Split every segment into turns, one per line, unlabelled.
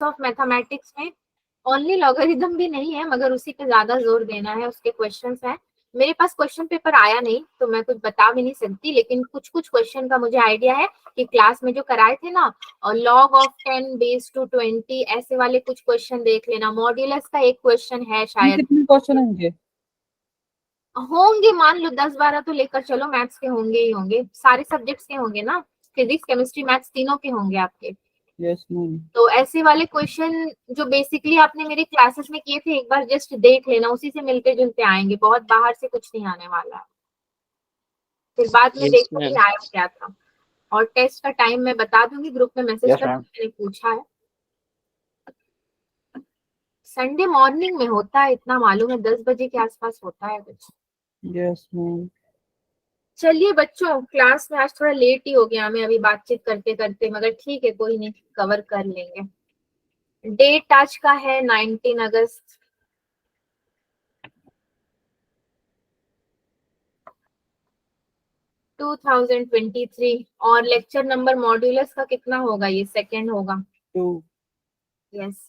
Of mathematics में only logarithm भी नहीं है, मगर उसी पे ज्यादा जोर देना है, उसके क्वेश्चंस हैं। मेरे पास क्वेश्चन पेपर आया नहीं तो मैं कुछ बता भी नहीं सकती, लेकिन कुछ कुछ क्वेश्चन का मुझे आइडिया है कि क्लास में जो कराए थे ना, और log of 10 base to 20 ऐसे वाले कुछ क्वेश्चन देख लेना। मॉड्यूलस का एक क्वेश्चन है शायद।
कितने क्वेश्चन होंगे?
होंगे मान लो 10-12 तो लेकर चलो, मैथ्स के होंगे ही होंगे, सारे सब्जेक्ट्स के होंगे ना, फिजिक्स केमिस्ट्री मैथ्स तीनों के होंगे आपके।
Yes ma'am.
तो ऐसे वाले क्वेश्चन जो बेसिकली आपने मेरे क्लासेस में किए थे, एक बार जस्ट देख लेना, उसी से मिलते जुलते आएंगे, बहुत बाहर से कुछ नहीं आने वाला है। फिर बाद में देखो कि आया क्या था। और टेस्ट का टाइम मैं बता दूंगी, ग्रुप में मैसेज कर, मैंने पूछा है। संडे मॉर्निंग में होता है, इतना मालूम है, 10 बजे के आसपास होता है कुछ।
Yes ma'am.
चलिए बच्चों, क्लास में आज थोड़ा लेट ही हो गया हमें अभी बातचीत करते करते, मगर ठीक है, कोई नहीं, कवर कर लेंगे। डेट आज का है 19 अगस्त। 2023। और लेक्चर नंबर मॉड्यूलस का कितना होगा? ये सेकंड होगा।
2।
यस।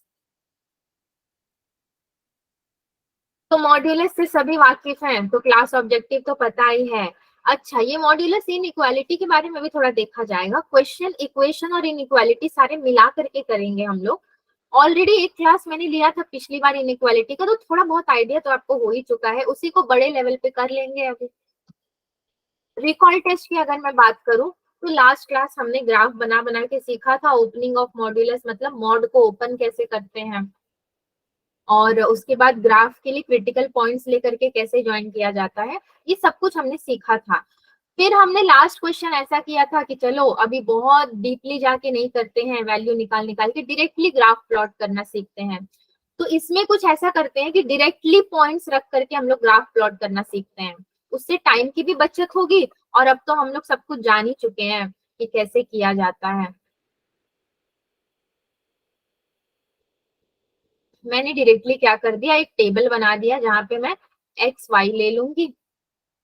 तो मॉड्यूलस से सभी वाकिफ हैं, तो क्लास ऑब्जेक्टिव तो पता ही है। अच्छा, ये मॉड्यूलस इनइक्वालिटी के बारे में भी थोड़ा देखा जाएगा। क्वेश्चन, इक्वेशन और इनइक्वालिटी सारे मिला करके करेंगे हम लोग। ऑलरेडी एक क्लास मैंने लिया था पिछली बार इनइक्वालिटी का, तो थोड़ा बहुत आइडिया तो आपको हो ही चुका है, उसी को बड़े लेवल पे कर लेंगे अभी। रिकॉल टेस्ट की अगर मैं बात करूं, तो लास्ट क्लास हमने ग्राफ बना बना के सीखा था, ओपनिंग ऑफ मॉड्यूलस, मतलब मॉड को ओपन कैसे करते हैं, और उसके बाद ग्राफ के लिए क्रिटिकल पॉइंट्स लेकर के कैसे ज्वाइन किया जाता है, ये सब कुछ हमने सीखा था। फिर हमने लास्ट क्वेश्चन ऐसा किया था कि चलो अभी बहुत डीपली जाके नहीं करते हैं, वैल्यू निकाल निकाल के डायरेक्टली ग्राफ प्लॉट करना सीखते हैं। तो इसमें कुछ ऐसा करते हैं कि डायरेक्टली पॉइंट्स रख करके हम लोग ग्राफ प्लॉट करना सीखते हैं, उससे टाइम की भी बचत होगी, और अब तो हम लोग सब कुछ जान ही चुके हैं कि कैसे किया जाता है। मैंने डायरेक्टली क्या कर दिया, एक टेबल बना दिया जहां पे मैं एक्स वाई ले लूंगी,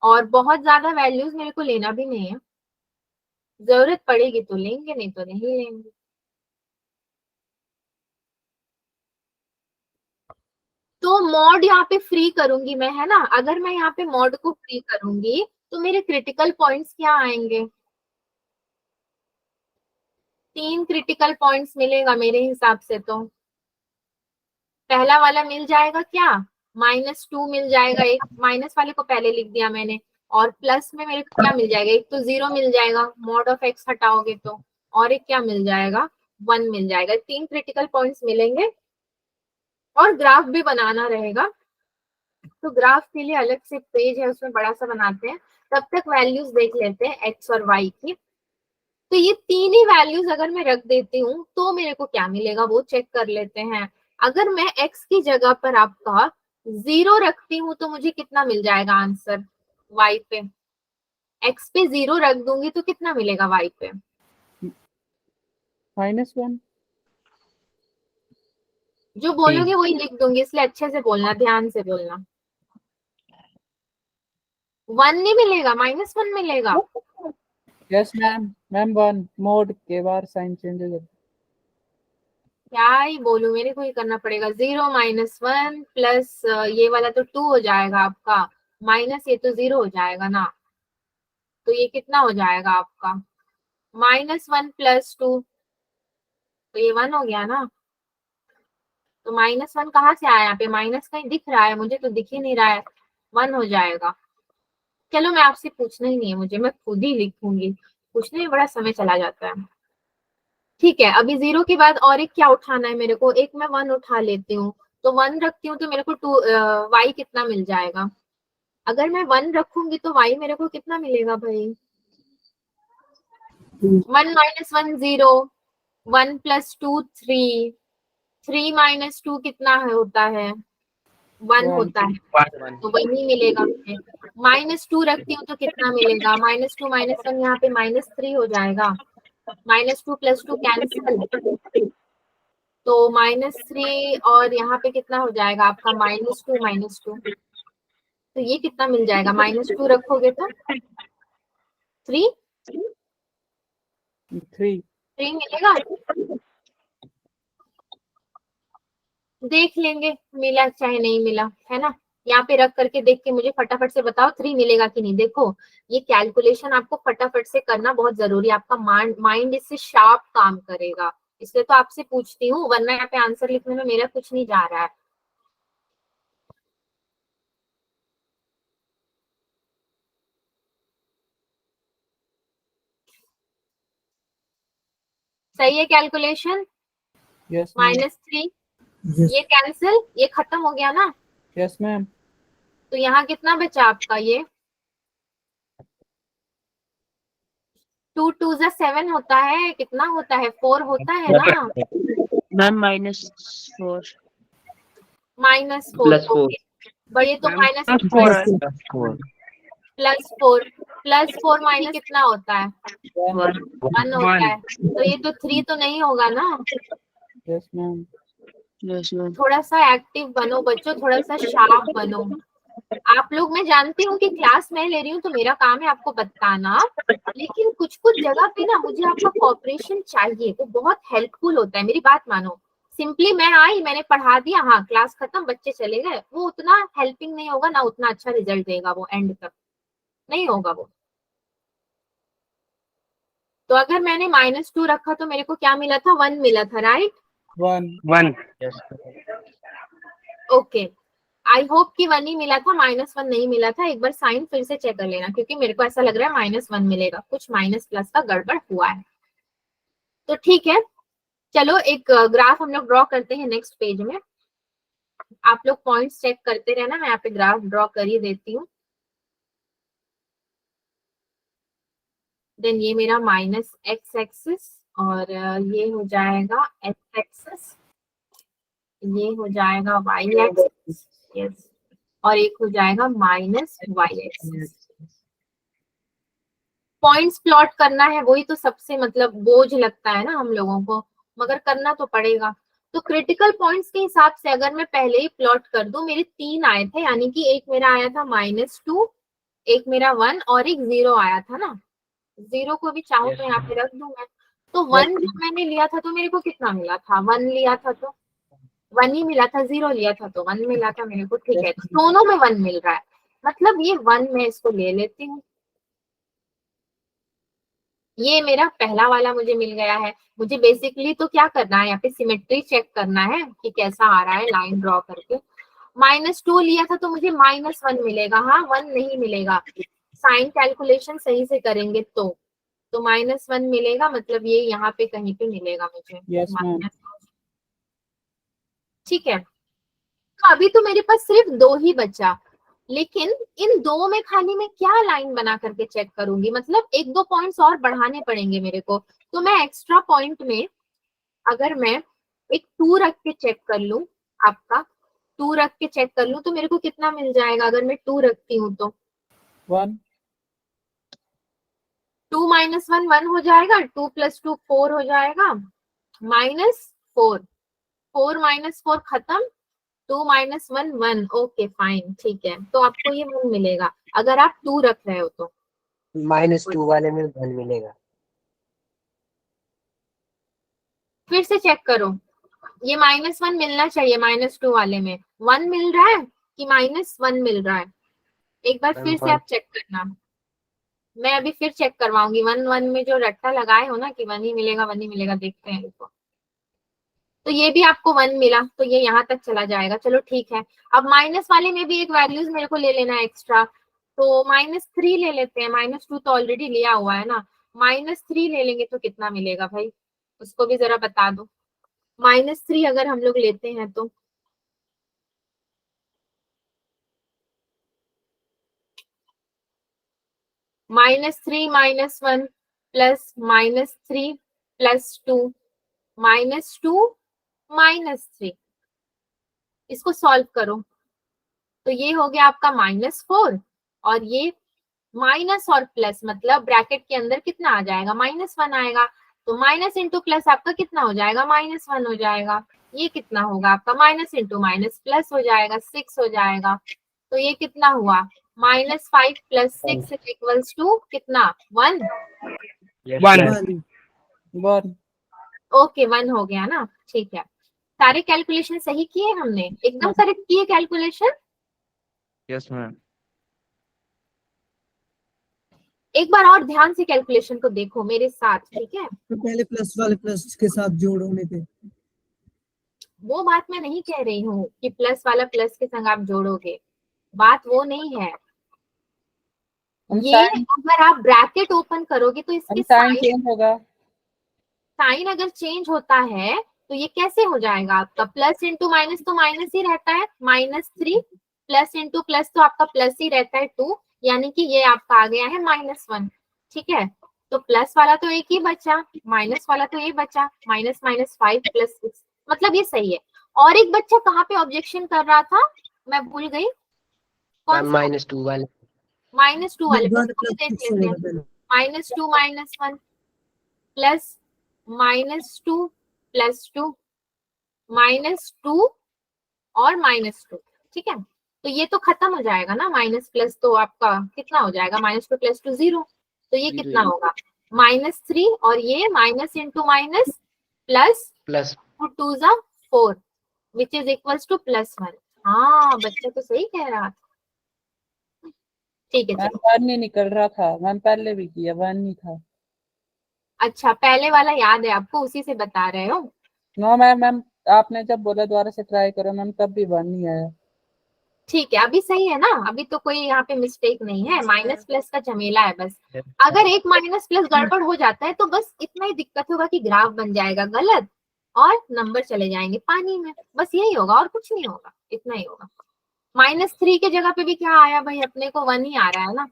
और बहुत ज्यादा वैल्यूज मेरे को लेना भी नहीं है, जरूरत पड़ेगी तो लेंगे, नहीं तो नहीं लेंगे। तो मॉड यहाँ पे फ्री करूंगी मैं, है ना। अगर मैं यहाँ पे मॉड को फ्री करूंगी तो मेरे क्रिटिकल पॉइंट्स क्या आएंगे? 3 क्रिटिकल पॉइंट्स मिलेगा मेरे हिसाब से। तो पहला वाला मिल जाएगा क्या, -2 मिल जाएगा, एक माइनस वाले को पहले लिख दिया मैंने, और प्लस में मेरे को क्या मिल जाएगा, एक तो 0 मिल जाएगा, मॉड ऑफ एक्स हटाओगे तो, और एक क्या मिल जाएगा, 1 मिल जाएगा। 3 क्रिटिकल पॉइंट्स मिलेंगे, और ग्राफ भी बनाना रहेगा। तो ग्राफ के लिए अलग से पेज है, उसमें बड़ा सा बनाते हैं। तब तक वैल्यूज देख लेते हैं एक्स और वाई की। तो ये तीन ही वैल्यूज अगर मैं रख देती हूँ तो मेरे को क्या मिलेगा वो चेक कर लेते हैं। अगर मैं एक्स की जगह पर आपका 0 रखती हूँ तो मुझे कितना मिल जाएगा आंसर वाई पे? एक्स पे 0 रख दूंगी तो कितना मिलेगा वाई पे?
-1।
जो बोलोगे वही लिख दूंगी, इसलिए अच्छे से बोलना, ध्यान से बोलना। 1 नहीं मिलेगा, -1 मिलेगा।
Yes ma'am. मैम 1 मोड के बार साइन चेंज हो जाता
क्या ही बोलूं, मेरे को ही करना पड़ेगा। 0 -1 प्लस ये वाला तो 2 हो जाएगा आपका, माइनस ये तो 0 हो जाएगा ना, तो ये कितना हो जाएगा आपका, -1 + 2, तो ये 1 हो गया ना। तो -1 कहाँ से आया? यहाँ पे माइनस कहीं दिख रहा है? मुझे तो दिख ही नहीं रहा है। 1 हो जाएगा। चलो, मैं आपसे पूछना ही नहीं है मुझे, मैं खुद ही लिखूंगी, पूछने में बड़ा समय चला जाता है। ठीक है, अभी 0 के बाद और एक क्या उठाना है मेरे को, एक मैं 1 उठा लेती हूँ। तो 1 रखती हूँ तो मेरे को 2 वाई कितना मिल जाएगा? अगर मैं 1 रखूंगी तो वाई मेरे को कितना मिलेगा भाई? 1 - 1 0, 1 + 2 3, 3 - 2 कितना होता है? 1
1।
होता है, तो वही मिलेगा मुझे। -2 रखती हूँ तो कितना मिलेगा? -2 -1 यहाँ पे -3 हो जाएगा। -2 + 2 कैंसिल, तो -3, और यहाँ पे कितना हो जाएगा आपका? -2 -2, तो ये कितना मिल जाएगा? -2 रखोगे तो 3
3।
मिलेगा। देख लेंगे मिला चाहे नहीं मिला, है ना। यहाँ पे रख करके देख के मुझे फटाफट से बताओ 3 मिलेगा कि नहीं। देखो ये कैलकुलेशन आपको फटाफट से करना बहुत जरूरी है, आपका माइंड इससे शार्प काम करेगा, इसलिए तो आपसे पूछती हूँ, वरना यहाँ पे आंसर लिखने में मेरा कुछ नहीं जा रहा है। सही है कैलकुलेशन?
Yes ma'am.
-3 ये कैंसिल, ये खत्म हो गया ना।
Yes ma'am.
तो यहाँ कितना बचा आपका, ये 2 2 जा 7 होता है, कितना होता है 4 होता है ना
मैम -4
-4। ओके बट ये तो
+4
+4 माइनस कितना होता है 1 होता है, तो ये तो 3 तो नहीं होगा ना।
Yes ma'am.
Yes ma'am.
थोड़ा सा एक्टिव बनो बच्चों, थोड़ा सा शार्प बनो। आप लोग, मैं जानती हूँ कि क्लास मैं ले रही हूँ तो मेरा काम है आपको बताना, लेकिन कुछ कुछ जगह पे ना मुझे आपका कॉपरेशन चाहिए, वो बहुत हेल्पफुल होता है, मेरी बात मानो। सिंपली मैं आई, मैंने पढ़ा दिया, हाँ क्लास खत्म, बच्चे चले गए, वो उतना हेल्पिंग नहीं होगा ना, उतना अच्छा रिजल्ट देगा वो, एंड तक नहीं होगा वो। तो अगर मैंने -2 रखा तो मेरे को क्या मिला था, 1 मिला था, राइट?
1
ओके आई होप कि 1 ही मिला था, -1 नहीं मिला था। एक बार साइन फिर से चेक कर लेना, क्योंकि मेरे को ऐसा लग रहा है -1 मिलेगा, कुछ माइनस प्लस का गड़बड़ हुआ है। तो ठीक है, चलो एक ग्राफ हम लोग ड्रॉ करते हैं नेक्स्ट पेज में। आप लोग पॉइंट्स चेक करते रहना, मैं यहाँ पे ग्राफ ड्रॉ कर ही देती हूँ। देन ये मेरा -x एक्सिस, और ये हो जाएगा x एक्सिस, ये हो जाएगा y एक्सिस, यस, और एक हो जाएगा -y एक्सिस। पॉइंट्स प्लॉट करना है, वही तो सबसे मतलब बोझ लगता है ना हम लोगों को, मगर करना तो पड़ेगा। तो क्रिटिकल पॉइंट्स के हिसाब से अगर मैं पहले ही प्लॉट कर दूं, मेरे 3 आए थे, यानी कि एक मेरा आया था -2, एक मेरा 1 और एक 0 आया था ना। 0 को भी चाहूँ तो यहाँ पे रख दूं मैं। तो 1 जब मैंने लिया था तो मेरे को कितना मिला था, 1 लिया था तो 1 ही मिला था, 0 लिया था तो 1 मिला था मेरे को, ठीक है, दोनों में 1 मिल रहा है, मतलब ये 1 मैं इसको ले लेती हूँ। ये मेरा पहला वाला मुझे मिल गया है। मुझे बेसिकली तो क्या करना है, यहाँ पे सिमेट्री चेक करना है कि कैसा आ रहा है, लाइन ड्रॉ करके। -2 लिया था तो मुझे -1 मिलेगा, हाँ 1 नहीं मिलेगा, साइन कैलकुलेशन सही से करेंगे तो -1 मिलेगा, मतलब ये यहाँ पे कहीं पे मिलेगा मुझे।
Yes ma'am.
ठीक है, तो अभी तो मेरे पास सिर्फ 2 ही बचा, लेकिन इन 2 में खाली मैं क्या लाइन बना करके चेक करूंगी, मतलब 1-2 पॉइंट्स और बढ़ाने पड़ेंगे मेरे को। तो मैं एक्स्ट्रा पॉइंट में अगर मैं एक 2 रख के चेक कर लूं, आपका 2 रख के चेक कर लूं, तो मेरे को कितना मिल जाएगा अगर मैं 2 रखती हूँ तो
1
2 - 1 1 हो जाएगा, 2 + 2 4 हो जाएगा, -4 4 -4 खत्म, 2 - 1 1, ओके फाइन, ठीक है। तो आपको ये 1 मिलेगा अगर आप 2 रख रहे हो तो।
-2 वाले में 1 मिलेगा।
फिर से चेक करो, ये -1 मिलना चाहिए, -2 वाले में 1 मिल रहा है कि -1 मिल रहा है, एक बार फिर से आप चेक करना। मैं अभी फिर चेक करवाऊंगी, 1 में जो रट्टा लगाए हो ना कि 1 ही मिलेगा 1 ही मिलेगा, देखते हैं इसको। तो ये भी आपको 1 मिला, तो ये यहाँ तक चला जाएगा, चलो ठीक है। अब माइनस वाले में भी एक वैल्यूज मेरे को ले लेना है एक्स्ट्रा, तो -3 ले लेते हैं, -2 तो ऑलरेडी लिया हुआ है ना, -3 ले लेंगे तो कितना मिलेगा भाई, उसको भी जरा बता दो। -3 अगर हम लोग लेते हैं तो -3 -1 प्लस -3 प्लस 2 -2 -3, इसको सॉल्व करो तो ये हो गया आपका -4, और ये माइनस और प्लस, मतलब ब्रैकेट के अंदर कितना आ जाएगा, -1 आएगा, तो माइनस इंटू प्लस आपका कितना हो जाएगा, -1 हो जाएगा। ये कितना होगा आपका, माइनस इंटू माइनस प्लस हो जाएगा, 6 हो जाएगा। तो ये कितना हुआ, -5 + 6 = कितना, 1।
1
ओके 1 हो गया ना, ठीक है। सारे कैलकुलेशन सही किए हमने, एकदम करेक्ट किए कैलकुलेशन।
Yes ma'am.
एक बार और ध्यान से कैलकुलेशन को देखो मेरे साथ, ठीक है।
तो पहले प्लस वाले प्लस के साथ जोड़ होने थे।
वो बात मैं नहीं कह रही हूँ कि प्लस वाला प्लस के संग आप जोड़ोगे, बात वो नहीं है।
हम
ये
साइन
अगर आप ब्रैकेट ओपन करोगे तो इसके
हम साइन
साइन
चेंज होगा।
साइन अगर चेंज होता है तो ये कैसे हो जाएगा आपका, प्लस इंटू माइनस तो माइनस ही रहता है, -3 प्लस इंटू प्लस तो आपका प्लस ही रहता है 2, यानी कि ये आपका आ गया है -1, ठीक है। तो प्लस वाला तो एक ही बचा, माइनस वाला तो ये बचा, माइनस माइनस 5 + 6, मतलब ये सही है। और एक बच्चा कहाँ पे ऑब्जेक्शन कर रहा था, मैं भूल गई, कौन सा?
-2 वाले
-2 वाले,
वन
तो देख
प्लस
लेते हैं।
पहले।
-2 -1 प्लस -2 + 2 -2 और -2, ठीक है। तो ये तो खत्म हो जाएगा ना, माइनस प्लस तो आपका कितना हो जाएगा, -2 + 2 0, तो ये कितना होगा -3, और ये minus into minus plus
plus
2 × 4 which is equals to +1। हाँ बच्चा तो सही कह रहा था, ठीक है
मैम
चलो।
1 नहीं निकल रहा था, मैम पहले भी किया 1 नहीं था।
अच्छा पहले वाला याद है आपको, उसी से बता रहे हो।
नो मैम, मैम आपने जब बोला दोबारा से ट्राई करो मैम, तब भी 1 नहीं आया।
ठीक है अभी सही है ना, अभी तो कोई यहाँ पे मिस्टेक नहीं है, माइनस प्लस का झमेला है बस। अगर एक माइनस प्लस गड़बड़ हो जाता है तो बस इतना ही दिक्कत होगा कि ग्राफ बन जाएगा गलत और नंबर चले जाएंगे पानी में, बस यही होगा और कुछ नहीं होगा, इतना ही होगा। -3 के जगह पे भी क्या आया भाई, अपने को 1 ही आ रहा है ना,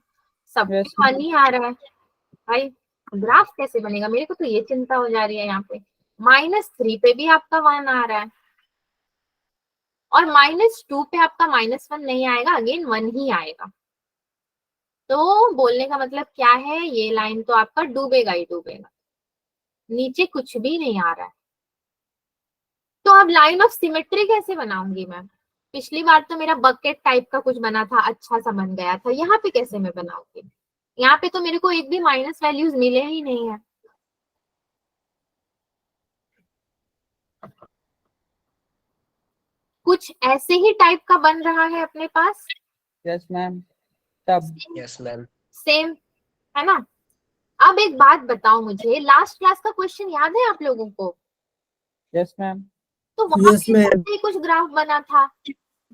सब
Yes,
1 ही आ रहा है भाई, ग्राफ कैसे बनेगा, मेरे को तो ये चिंता हो जा रही है यहाँ पे। -3 पे भी आपका 1 आ रहा है और -2 पे आपका -1 नहीं आएगा, अगेन 1 ही आएगा। तो बोलने का मतलब क्या है, ये लाइन तो आपका डूबेगा ही डूबेगा, नीचे कुछ भी नहीं आ रहा है। तो अब लाइन ऑफ सिमेट्री कैसे बनाऊंगी मैं, पिछली बार तो मेरा बकेट टाइप का कुछ बना था, अच्छा सा बन गया था, यहाँ पे कैसे मैं बनाऊंगी, यहाँ पे तो मेरे को एक भी माइनस वैल्यूज मिले ही नहीं है। कुछ ऐसे ही टाइप का बन रहा है अपने पास,
यस मैम तब।
Yes ma'am.
सेम है ना। अब एक बात बताओ मुझे, लास्ट क्लास का क्वेश्चन याद है आप लोगों को?
Yes ma'am.
तो वहां
यस
पे
मैम,
ऐसे ही कुछ ग्राफ बना था,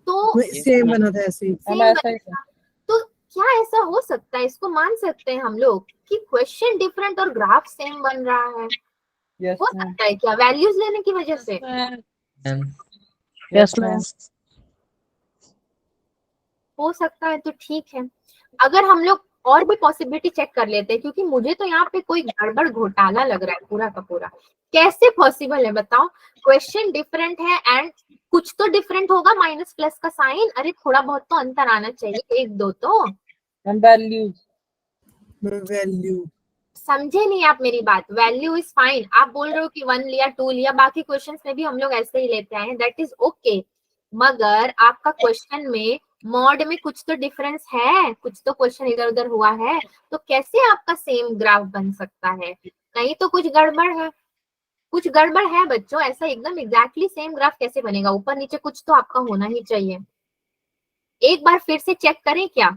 तो
सेम बना था ऐसे ही।
मैम
सेम
ऐसा ही
बना था। तो क्या ऐसा हो सकता है, इसको मान सकते हैं हम लोग कि क्वेश्चन डिफरेंट और ग्राफ सेम बन रहा है?
यस
हो
मैम।
सकता है क्या, वैल्यूज लेने की वजह से?
Yes ma'am.
हो सकता है, तो ठीक है। अगर हम लोग और भी पॉसिबिलिटी चेक कर लेते हैं, क्योंकि मुझे तो यहाँ पे कोई गड़बड़ घोटाला लग रहा है पूरा का पूरा। कैसे पॉसिबल है बताओ, क्वेश्चन डिफरेंट है एंड कुछ तो डिफरेंट होगा, माइनस प्लस का साइन, अरे थोड़ा बहुत तो अंतर आना चाहिए, 1 2 तो।
Ma'am values.
वैल्यू
समझे नहीं आप मेरी बात, वैल्यू इज फाइन, आप बोल रहे हो कि 1 लिया 2 लिया, बाकी क्वेश्चंस में भी हम लोग ऐसे ही लेते आए हैं, दैट इज ओके। मगर आपका क्वेश्चन में मॉड में कुछ तो डिफरेंस है, कुछ तो क्वेश्चन इधर उधर हुआ है, तो कैसे आपका सेम ग्राफ बन सकता है? कहीं तो कुछ गड़बड़ है, कुछ गड़बड़ है बच्चों, ऐसा एकदम एग्जैक्टली सेम ग्राफ कैसे बनेगा, ऊपर नीचे कुछ तो आपका होना ही चाहिए। एक बार फिर से चेक करें क्या,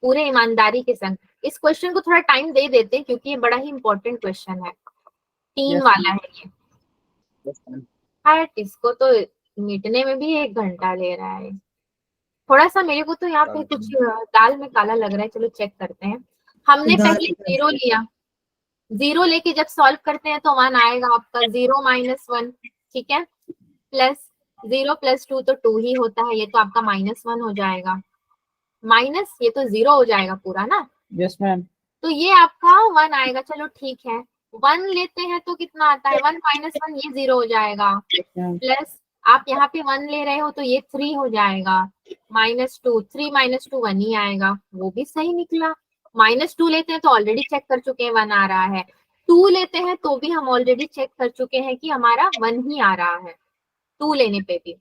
पूरे ईमानदारी के संग। इस क्वेश्चन को थोड़ा टाइम दे देते हैं क्योंकि ये बड़ा ही इंपॉर्टेंट क्वेश्चन है, 3
Yes,
वाला है ये।
Yes ma'am.
हट, इसको तो मिटने में भी 1 घंटा ले रहा है। थोड़ा सा मेरे को तो यहाँ पे कुछ दाल में काला लग रहा है, चलो चेक करते हैं। हमने पहले 0 लिया, 0 लेके जब सॉल्व करते हैं तो 1 आएगा आपका, 0 - 1, ठीक है, प्लस 0 + 2 तो 2 ही होता है, ये तो आपका -1 हो जाएगा, माइनस ये तो 0 हो जाएगा पूरा ना,
यस मैम।
तो ये आपका 1 आएगा, चलो ठीक है। 1 लेते हैं तो कितना आता है, 1 - 1 ये 0 हो जाएगा,
मैम
प्लस आप यहाँ पे 1 ले रहे हो तो ये 3 हो जाएगा, -2, 3 - 2 1 ही आएगा, वो भी सही निकला। -2 लेते हैं तो ऑलरेडी चेक कर चुके हैं 1 आ रहा है, 2 लेते हैं तो भी हम ऑलरेडी चेक कर चुके हैं कि हमारा 1 ही आ रहा है 2 लेने पे भी।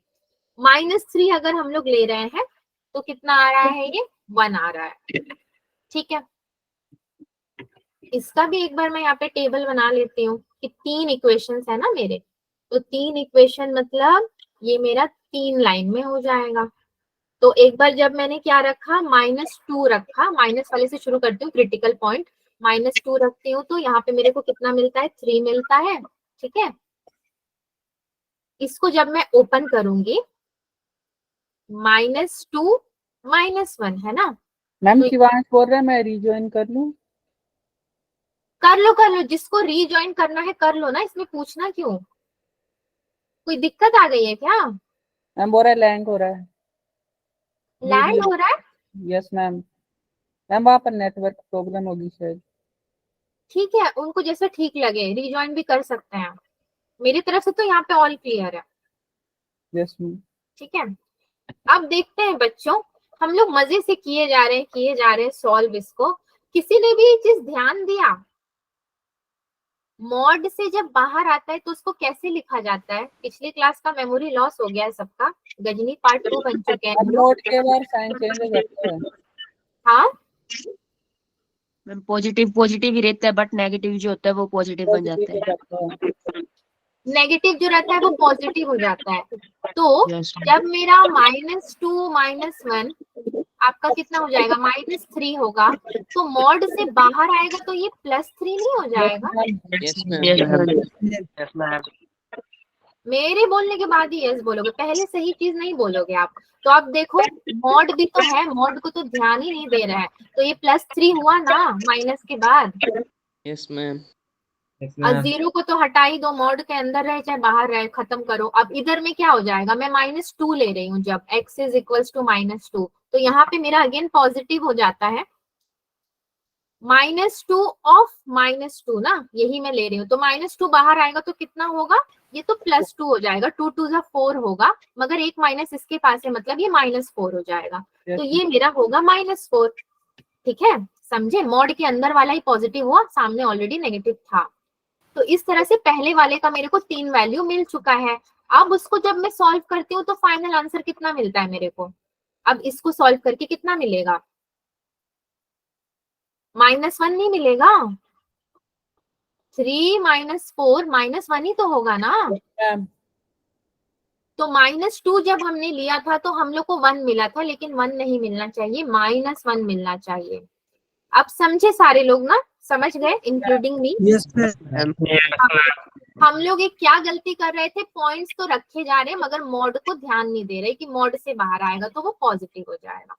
-3 अगर हम लोग ले रहे हैं तो कितना आ रहा है, ये 1 आ रहा है, ठीक है। इसका भी एक बार मैं यहाँ पे टेबल बना लेती हूँ कि 3 इक्वेशंस है ना मेरे, तो 3 इक्वेशन मतलब ये मेरा 3 लाइन में हो जाएगा। तो एक बार जब मैंने क्या रखा, -2 रखा, माइनस वाले से शुरू करती हूँ, क्रिटिकल पॉइंट, -2 रखती हूँ तो यहाँ पे मेरे को कितना मिलता है, 3 मिलता है। ठीक है, इसको जब मैं ओपन करूंगी, -2 -1 है ना।
मैम
तो
शिवांश बोल रहा है मैं रिज्वाइन कर लूं?
कर लो, जिसको रीजॉइन करना है कर लो ना, इसमें पूछना क्यों, कोई दिक्कत आ गई है क्या?
मैम बोल रहा है लैंड हो रहा है।
लैंड हो रहा है?
Yes ma'am. मैम वहाँ पर नेटवर्क प्रॉब्लम होगी शायद।
ठीक है, उनको जैसा ठीक लगे रीजॉइन भी कर सकते हैं। मेरी तरफ से तो यहाँ पे ऑल क्लियर है।
Yes ma'am.
ठीक है, अब देखते हैं बच्चों, हम लोग मजे से किए जा रहे हैं सॉल्व इसको। किसी ने भी ये चीज ध्यान दिया, मॉड से जब बाहर आता है तो उसको कैसे लिखा जाता है? पिछली क्लास का मेमोरी लॉस हो गया है सबका, गजनी पार्ट 2 बन चुके हैं
अब
हम लोग।
नोट के बाद साइन चेंज हो जाता है।
हाँ,
मैम पॉजिटिव पॉजिटिव ही रहता है, बट नेगेटिव जो होता है वो पॉजिटिव बन जाता
पॉजिटिव हो
है।
जाता है।
नेगेटिव जो रहता है वो पॉजिटिव हो जाता है। तो
यस
जब मेरा -2 -1 आपका कितना हो जाएगा, -3 होगा, तो मॉड से बाहर आएगा तो ये +3 नहीं हो जाएगा?
Yes, ma'am.
Yes ma'am.
मेरे बोलने के बाद ही यस बोलोगे, पहले सही चीज नहीं बोलोगे आप। तो अब देखो, मॉड भी तो है, मॉड को तो ध्यान ही नहीं दे रहा है, तो ये +3 हुआ ना माइनस के बाद।
Yes, ma'am.
और 0 को तो हटा ही दो, मॉड के अंदर रहे चाहे बाहर रहे, खत्म करो। अब इधर में क्या हो जाएगा, मैं -2 ले रही हूँ, जब x इज इक्वल्स टू -2, तो यहाँ पे मेरा अगेन पॉजिटिव हो जाता है। -2 ऑफ -2 ना, यही मैं ले रही हूँ, तो -2 बाहर आएगा तो कितना होगा, ये तो +2 हो जाएगा, 2 2 जा 4 होगा, मगर एक माइनस इसके पास है, मतलब ये -4 हो जाएगा। तो ये मेरा होगा -4। ठीक है, समझे, मॉड के अंदर वाला ही पॉजिटिव हुआ, सामने ऑलरेडी नेगेटिव था। तो इस तरह से पहले वाले का मेरे को 3 वैल्यू मिल चुका है। अब उसको जब मैं सॉल्व करती हूँ तो फाइनल आंसर कितना मिलता है मेरे को? अब इसको सॉल्व करके कितना मिलेगा, -1 नहीं मिलेगा, 3 -4 -1 ही तो होगा ना।
मैम
तो -2 जब हमने लिया था तो हम लोग को 1 मिला था, लेकिन 1 नहीं मिलना चाहिए, -1 मिलना चाहिए। अब समझे सारे लोग ना, समझ गए इंक्लूडिंग मी?
Yes ma'am.
हम लोग एक क्या गलती कर रहे थे, पॉइंट्स तो रखे जा रहे हैं मगर मॉड को ध्यान नहीं दे रहे कि मॉड से बाहर आएगा तो वो पॉजिटिव हो जाएगा।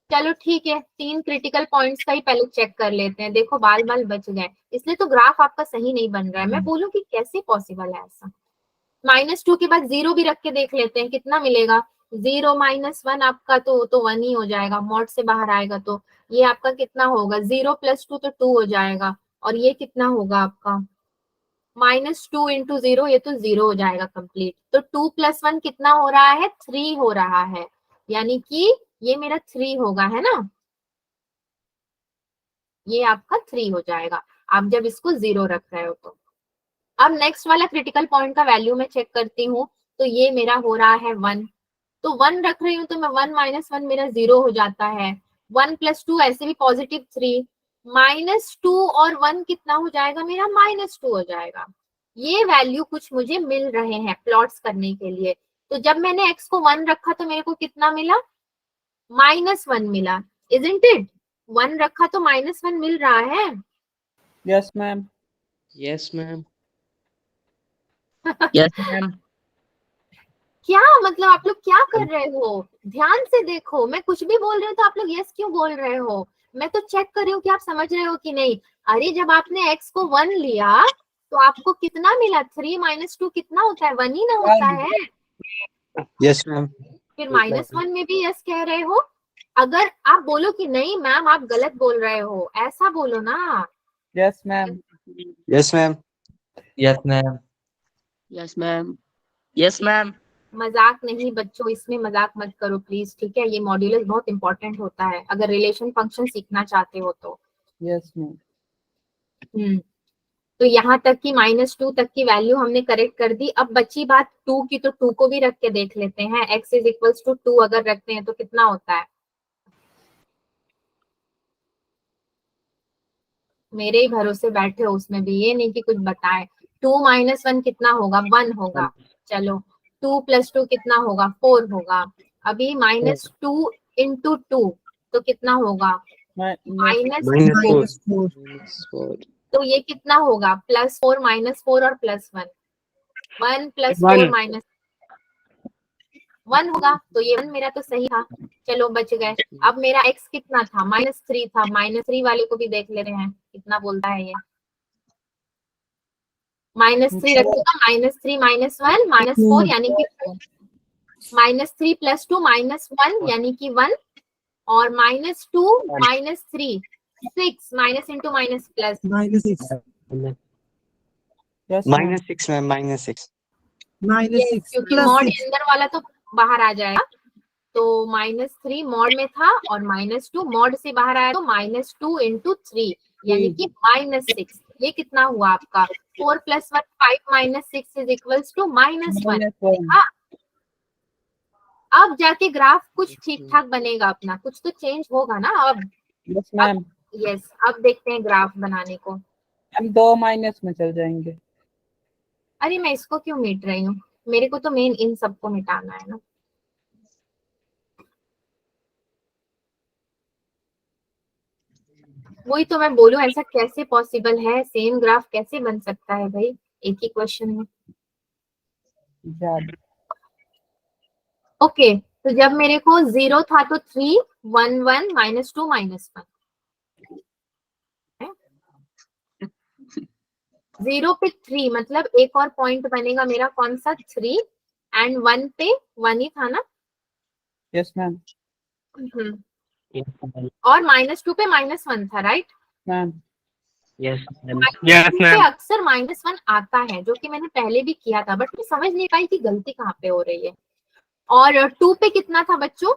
चलो ठीक है, 3 क्रिटिकल पॉइंट्स का ही पहले चेक कर लेते हैं। देखो बाल बाल बच गए, इसलिए तो ग्राफ आपका सही नहीं बन रहा है। मैं बोलूं कि कैसे पॉसिबल है ऐसा। -2 के बाद 0 भी रख के देख लेते हैं कितना मिलेगा। 0 -1 आपका तो 1 ही हो जाएगा, मॉड से बाहर आएगा तो ये आपका कितना होगा, 0 + 2 तो 2 हो जाएगा, और ये कितना होगा आपका, -2 × 0, ये तो 0 हो जाएगा कंप्लीट। तो 2 + 1 कितना हो रहा है, 3 हो रहा है, यानी कि ये मेरा 3 होगा, है ना, ये आपका 3 हो जाएगा आप जब इसको 0 रख रहे हो तो। अब नेक्स्ट वाला क्रिटिकल पॉइंट का वैल्यू मैं चेक करती हूँ, तो ये मेरा हो रहा है 1, तो 1 रख रही हूँ तो मैं 1 - 1 मेरा 0 हो जाता है। 1 + 2 ऐसे भी पॉजिटिव 3, -2 और 1 कितना हो जाएगा मेरा, -2 हो जाएगा। ये वैल्यू कुछ मुझे मिल रहे हैं प्लॉट्स करने के लिए। तो जब मैंने x को 1 रखा तो मेरे को कितना मिला, -1 मिला, इजंट इट? 1 रखा तो -1 मिल रहा है।
Yes ma'am.
Yes, ma'am.
Yes ma'am.
क्या मतलब, आप लोग क्या कर रहे हो, ध्यान से देखो, मैं कुछ भी बोल रही हूँ तो आप लोग यस क्यों बोल रहे हो? मैं तो चेक कर रही हूँ कि आप समझ रहे हो कि नहीं। अरे जब आपने x को 1 लिया तो आपको कितना मिला, 3 - 2 कितना होता है, 1 ही ना होता है।
Yes ma'am.
फिर -1 में भी यस कह रहे हो। अगर आप बोलो कि नहीं मैम आप गलत बोल रहे हो, ऐसा बोलो ना।
Yes ma'am.
Yes ma'am.
Yes, ma'am.
Yes ma'am. Yes ma'am.
मजाक नहीं बच्चों, इसमें मजाक मत करो प्लीज, ठीक है। ये मॉड्यूलस बहुत इंपॉर्टेंट होता है अगर रिलेशन फंक्शन सीखना चाहते हो तो।
Yes ma'am.
तो यहाँ तक की -2 तक की वैल्यू हमने करेक्ट कर दी। अब बची बात 2 की, तो 2 को भी रख के देख लेते हैं। x इज इक्वल्स टू 2 अगर रखते हैं तो कितना होता है, मेरे ही भरोसे बैठे हो, उसमें भी ये नहीं कि कुछ बताए। 2 - 1 कितना होगा, 1 होगा। चलो 2 + 2 कितना होगा, 4 होगा। अभी -2 × 2 तो कितना होगा,
minus
-4।
-4.
-4.
-4.
तो ये कितना होगा, +4 -4 और +1, 1 + 4 -1 होगा। तो ये 1 मेरा तो सही था, चलो बच गए। अब मेरा x कितना था, -3 था। -3 वाले को भी देख ले रहे हैं कितना बोलता है ये। -3 रखूंगा, -3 -1 -4 यानी कि -3 + 2 -1 यानी कि 1, और -2 -3 6 minus into minus plus
-6.
yes ma'am
-6 ma'am, -6.
-6
क्योंकि
+
मॉड
6.
अंदर वाला तो बाहर आ जाएगा। तो -3 मॉड में था और -2 मॉड से बाहर आया तो -2 × 3 यानी कि -6। ये कितना हुआ आपका, 4 + 1 5 - 6 = -1।
-1
हाँ, अब जाके ग्राफ कुछ ठीक ठाक बनेगा अपना, कुछ तो चेंज होगा ना अब।
yes ma'am
यस, अब देखते हैं ग्राफ बनाने को।
हम 2 माइनस में चल जाएंगे।
अरे मैं इसको क्यों मिट रही हूँ, मेरे को तो मेन इन सबको मिटाना है ना। वही तो मैं बोलूं, ऐसा कैसे पॉसिबल है, सेम ग्राफ कैसे बन सकता है भाई एक ही क्वेश्चन में।
याद
ओके, तो जब मेरे को 0 था तो 3 1 1 -2 -1 0 पे 3 मतलब एक और पॉइंट बनेगा मेरा, कौन सा, 3 एंड 1 पे 1 ही था ना।
yes ma'am
और -2 पे -1 था, राइट।
ma'am
पे अक्सर -1 आता है, जो कि मैंने पहले भी किया था, बट मैं समझ नहीं पाई कि गलती कहाँ पे हो रही है। और 2 पे कितना था बच्चों,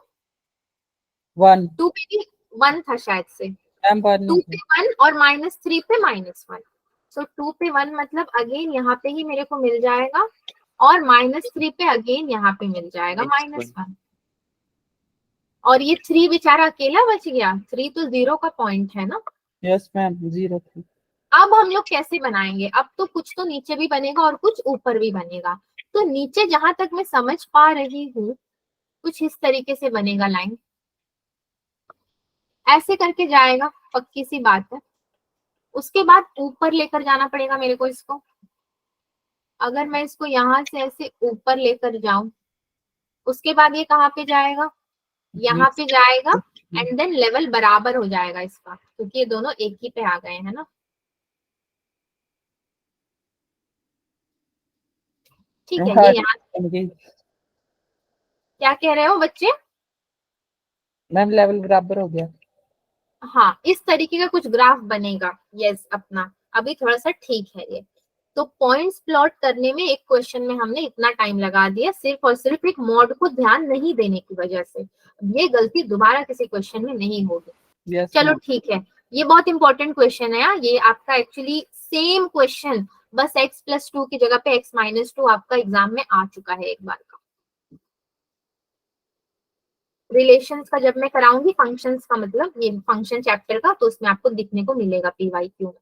1
2 पे भी 1 था शायद से,
मैम 1
2 पे 1 और -3 पे -1। सो 2 पे 1 मतलब अगेन यहाँ पे ही मेरे को मिल जाएगा, और -3 पे अगेन यहाँ पे मिल जाएगा -1। और ये 3 बेचारा अकेला बच गया, 3 तो 0 का पॉइंट है ना।
yes ma'am 0 3
अब हम लोग कैसे बनाएंगे, अब तो कुछ तो नीचे भी बनेगा और कुछ ऊपर भी बनेगा। तो नीचे जहां तक मैं समझ पा रही हूँ कुछ इस तरीके से बनेगा लाइन, ऐसे करके जाएगा, पक्की सी बात है। उसके बाद ऊपर लेकर जाना पड़ेगा मेरे को इसको। अगर मैं इसको यहाँ से ऐसे ऊपर लेकर जाऊं, उसके बाद ये कहाँ पे जाएगा, यहाँ पे जाएगा, एंड देन लेवल बराबर हो जाएगा इसका, क्योंकि ये दोनों एक ही पे आ गए हैं ना। ठीक है, ये यहाँ क्या कह रहे हो बच्चे।
मैम लेवल बराबर हो गया।
हाँ, इस तरीके का कुछ ग्राफ बनेगा। यस, अपना अभी थोड़ा सा ठीक है ये। तो पॉइंट्स प्लॉट करने में एक क्वेश्चन में हमने इतना टाइम लगा दिया, सिर्फ और सिर्फ एक मॉड को ध्यान नहीं देने की वजह से। ये गलती दोबारा किसी क्वेश्चन में नहीं होगी।
yes
चलो
ma'am
ठीक है, ये बहुत इंपॉर्टेंट क्वेश्चन है यार। ये आपका एक्चुअली सेम क्वेश्चन, बस x + 2 की जगह पे x - 2 आपका एग्जाम में आ चुका है एक बार का। रिलेशंस का जब मैं कराऊंगी, फंक्शंस का मतलब ये फंक्शन चैप्टर का, तो उसमें आपको दिखने को मिलेगा PYQ में।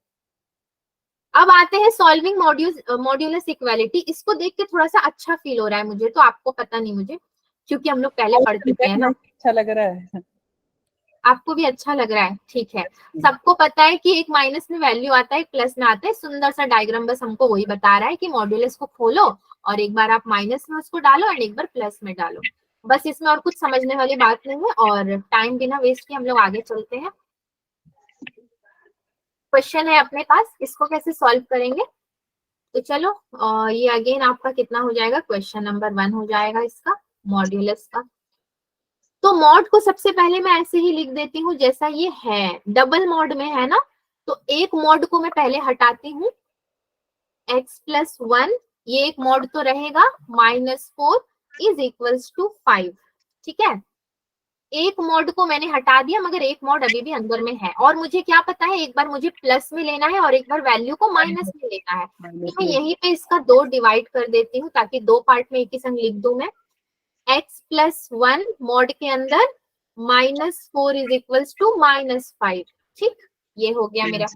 अब आते हैं सॉल्विंग मॉड्यूलस इक्वालिटी। इसको देख के थोड़ा सा अच्छा फील हो रहा है मुझे, तो आपको पता नहीं मुझे, क्योंकि हम लोग पहले पढ़ चुके हैं ना।
अच्छा लग रहा है।
आपको भी अच्छा लग रहा है, ठीक है। सबको पता है कि एक माइनस में वैल्यू आता है, एक प्लस में आता है। सुंदर सा डायग्राम बस हमको वही बता रहा है कि मॉड्यूलस को खोलो और एक बार आप माइनस में उसको डालो एंड एक बार प्लस में डालो। बस इसमें और कुछ समझने वाली बात नहीं है, और टाइम बिना वेस्ट किए हम लोग आगे चलते हैं। क्वेश्चन है अपने पास, इसको कैसे सॉल्व करेंगे। तो चलो, ये अगेन आपका कितना हो जाएगा, क्वेश्चन नंबर 1 हो जाएगा इसका, मॉड्यूलस का। तो मॉड को सबसे पहले मैं ऐसे ही लिख देती हूँ जैसा ये है, डबल मॉड में है ना। तो एक मॉड को मैं पहले हटाती हूँ, x + 1, ये एक मॉड तो रहेगा, -4 = 5। ठीक है, एक मॉड को मैंने हटा दिया, मगर एक मॉड अभी भी अंदर में है। और मुझे क्या पता है, एक बार मुझे प्लस में लेना है और एक बार वैल्यू को माइनस में लेना है। तो मैं यहीं पे इसका 2 डिवाइड कर देती हूँ, ताकि 2 पार्ट में एक ही संग लिख दूं मैं। x + 1 मॉड के अंदर -4 = -5। ठीक, ये हो गया मेरा।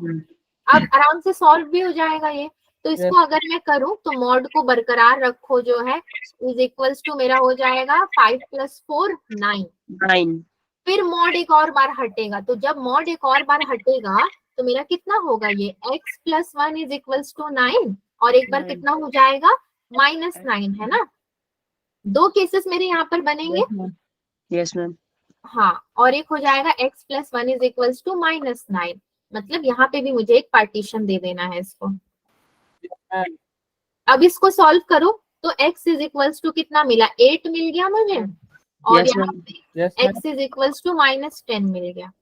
अब आराम से सॉल्व भी हो जाएगा ये। तो इसको अगर मैं करूं तो मॉड को बरकरार रखो जो है इज इक्वल्स टू मेरा हो जाएगा 5 + 4 9।
9
फिर मॉड एक और बार हटेगा, तो जब मॉड एक और बार हटेगा तो मेरा कितना होगा, ये x + 1 इज इक्वल्स टू 9 और एक बार
9
कितना हो जाएगा -9, है ना। दो केसेस मेरे यहाँ पर बनेंगे।
Yes, ma'am.
यस मैम
हाँ, और एक हो जाएगा x + 1 इज इक्वल्स टू -9। मतलब यहाँ पे भी मुझे एक पार्टीशन दे देना है इसको।
Ma'am.
अब इसको सॉल्व करो तो x इज इक्वल्स टू कितना मिला, 8 मिल गया मुझे, और
यस
यहाँ
मैम
पे
Yes, ma'am.
x is equals to -10 मिल गया।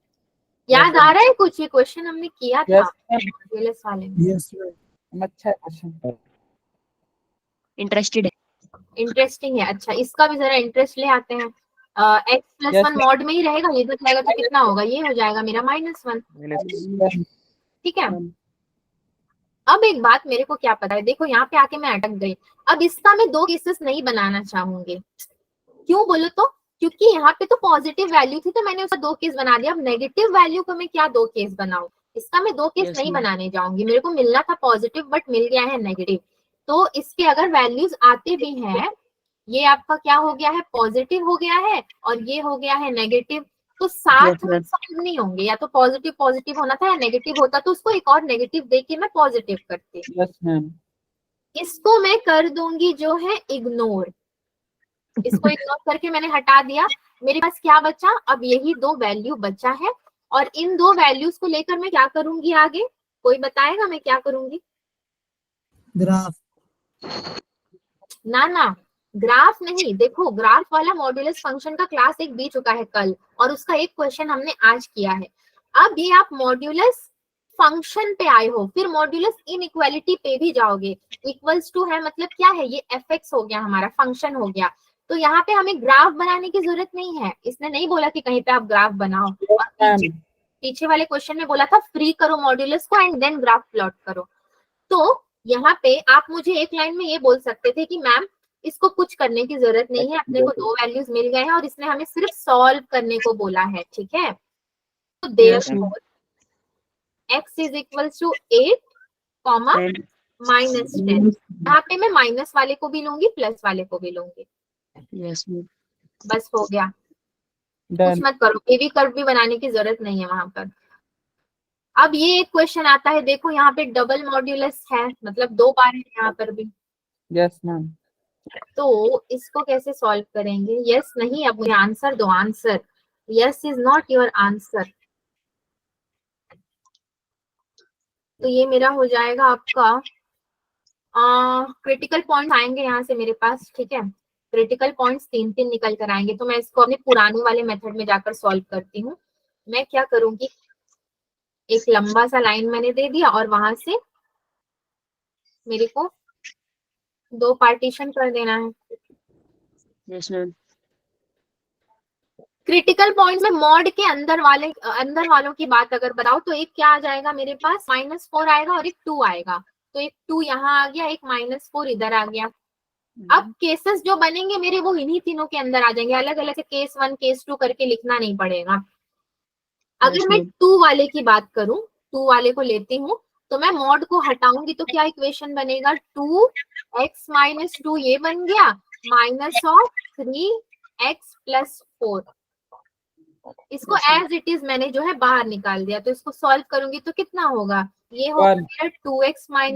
याद
ma'am.
आ रहा है कुछ, ये क्वेश्चन हमने किया था
Yes, ma'am.
मॉड्यूलस वाले में।
Yes, ma'am.
अच्छा है क्वेश्चन।
इंटरेस्टेड है।
इंटरेस्टिंग है। अच्छा, इसका भी जरा इंटरेस्ट ले आते हैं। x +
Yes,
1 मॉड में ही रहेगा, ये तो जाएगा तो कितना होगा, ये हो जाएगा मेरा -1।
Ma'am.
ठीक है। अब एक बात मेरे को क्या पता है, देखो यहाँ पे आके मैं अटक गई। अब इसका मैं दो केसेस नहीं बनाना चाहूंगी। क्यों बोलो तो, क्योंकि यहाँ पे तो पॉजिटिव वैल्यू थी तो मैंने उसका दो केस बना दिया। अब नेगेटिव वैल्यू को मैं क्या दो केस बनाऊं, इसका मैं दो केस
Yes,
नहीं
ma'am.
बनाने जाऊंगी। मेरे को मिलना था पॉजिटिव बट मिल गया है नेगेटिव, तो इसके अगर वैल्यूज आते भी हैं, ये आपका क्या हो गया है, पॉजिटिव हो गया है और ये हो गया है नेगेटिव, तो साथ
Yes,
में
ma'am.
सॉल्व नहीं होंगे। या तो पॉजिटिव पॉजिटिव होना था या नेगेटिव होता, तो उसको एक और नेगेटिव दे के मैं पॉजिटिव करती।
Yes, ma'am.
इसको मैं कर दूंगी जो है इग्नोर। इसको इग्नोर करके मैंने हटा दिया। मेरे पास क्या बचा, अब यही दो वैल्यू बचा है, और इन दो वैल्यूज को लेकर मैं क्या करूंगी आगे, कोई बताएगा मैं क्या करूंगी।
Graph.
ना, ग्राफ नहीं। देखो, ग्राफ वाला मॉड्यूलस फंक्शन का क्लास एक बी चुका है कल, और उसका एक क्वेश्चन हमने आज किया है। अब ये आप मॉड्यूलस फंक्शन पे आए हो, फिर मॉड्यूलस इनइक्वालिटी पे भी जाओगे। इक्वल्स टू है मतलब क्या है, ये fx हो गया, हमारा फंक्शन हो गया। तो यहाँ पे हमें ग्राफ बनाने की जरूरत नहीं है। इसने नहीं बोला कि कहीं पे आप ग्राफ बनाओ, और पीछे वाले क्वेश्चन में बोला था फ्री करो मॉड्यूलस को एंड देन ग्राफ प्लॉट करो। तो यहाँ पे आप मुझे एक लाइन में ये बोल सकते थे कि मैम इसको कुछ करने की जरूरत नहीं है, अपने को दो वैल्यूज मिल गए हैं और इसने हमें सिर्फ सॉल्व करने को बोला है। ठीक है, तो therefore x is equals to 8, -10। यहाँ पे मैं माइनस वाले को भी लूंगी, प्लस वाले को भी लूंगी।
यस मैम
बस हो गया,
Done.
कुछ मत करो, एवी कर्व भी बनाने की जरूरत नहीं है वहां पर। अब ये एक क्वेश्चन आता है, देखो यहाँ पे डबल मॉड्यूलस है, मतलब दो बार है यहाँ पर भी,
Yes, ma'am.
तो इसको कैसे सॉल्व करेंगे। यस नहीं, अब मुझे आंसर दो। Answer yes is not your answer. तो ये मेरा हो जाएगा आपका क्रिटिकल पॉइंट आएंगे यहाँ से मेरे पास। ठीक है, क्रिटिकल पॉइंट्स 3 निकल कर आएंगे। तो मैं इसको अपने पुराने वाले मेथड में जाकर सॉल्व करती हूँ। मैं क्या करूंगी, एक लंबा सा लाइन मैंने दे दिया और वहां से मेरे को दो पार्टीशन कर देना है।
यस मैम
क्रिटिकल पॉइंट में मॉड के अंदर वालों की बात अगर बताओ तो एक क्या आ जाएगा मेरे पास, -4 आएगा और एक 2 आएगा। तो एक 2 यहाँ आ गया, एक -4 इधर आ गया। अब केसेस जो बनेंगे मेरे वो इन्हीं तीनों के अंदर आ जाएंगे, अलग अलग से केस 1 केस 2 करके लिखना नहीं पड़ेगा। अगर मैं 2 वाले की बात करूं, 2 वाले को लेती हूँ, तो मैं मॉड को हटाऊंगी तो क्या इक्वेशन बनेगा, 2x - 2 ये बन गया, -3x + 4। इसको एज इट इज मैंने जो है बाहर निकाल दिया। तो इसको सॉल्व करूंगी तो कितना होगा, ये होगा मेरा 2x - 4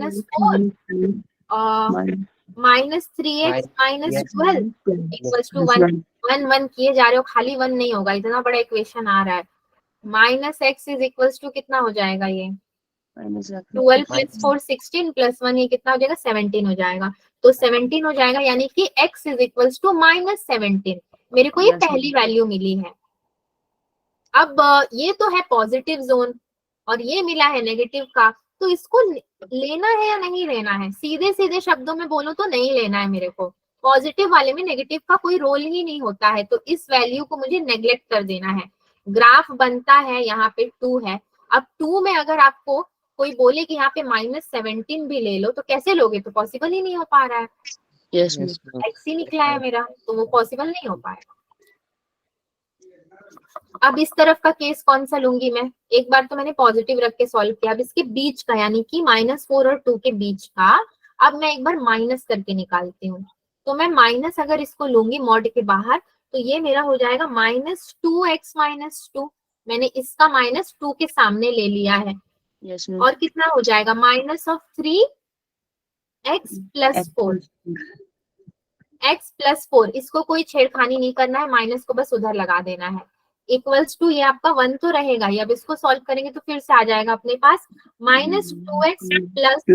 -3x - 12 इक्वल्स टू 1 1 किए जा रहे हो, खाली 1 नहीं होगा, इतना बड़ा इक्वेशन आ रहा है। -x इज इक्वल्स टू कितना हो जाएगा, ये 12 + 4 16 + 1 ये कितना हो जाएगा, 17 हो जाएगा। तो 17 हो जाएगा, यानी कि x इज इक्वल्स टू -17। मेरे को ये पहली वैल्यू मिली है। अब ये तो है पॉजिटिव जोन और ये मिला है नेगेटिव का, तो इसको लेना है या नहीं लेना है। सीधे सीधे शब्दों में बोलूं तो नहीं लेना है मेरे को। पॉजिटिव वाले में नेगेटिव का कोई रोल ही नहीं होता है, तो इस वैल्यू को मुझे नेग्लेक्ट कर देना है। ग्राफ बनता है, यहाँ पे 2 है। अब 2 में अगर आपको कोई बोले कि यहाँ पे -17 भी ले लो तो कैसे लोगे, तो पॉसिबल ही नहीं हो पा रहा है।
Yes
Yes, ma'am.
एक्स ही निकला है मेरा, तो वो पॉसिबल नहीं हो पाएगा। अब इस तरफ का केस कौन सा लूंगी मैं? एक बार तो मैंने पॉजिटिव रख के सॉल्व किया, अब इसके बीच का यानी कि -4 और 2 के बीच का अब मैं एक बार माइनस करके निकालती हूँ। तो मैं माइनस अगर इसको लूंगी मॉड के बाहर तो ये मेरा हो जाएगा -2x - 2। मैंने इसका -2 के सामने ले लिया है
यस मैम।
और कितना हो जाएगा -3x + 4। x + 4 इसको कोई छेड़खानी नहीं करना है, माइनस को बस उधर लगा देना है। इक्वल्स टू ये आपका 1 तो रहेगा ही। अब इसको सॉल्व करेंगे तो फिर से आ जाएगा अपने पास -2x +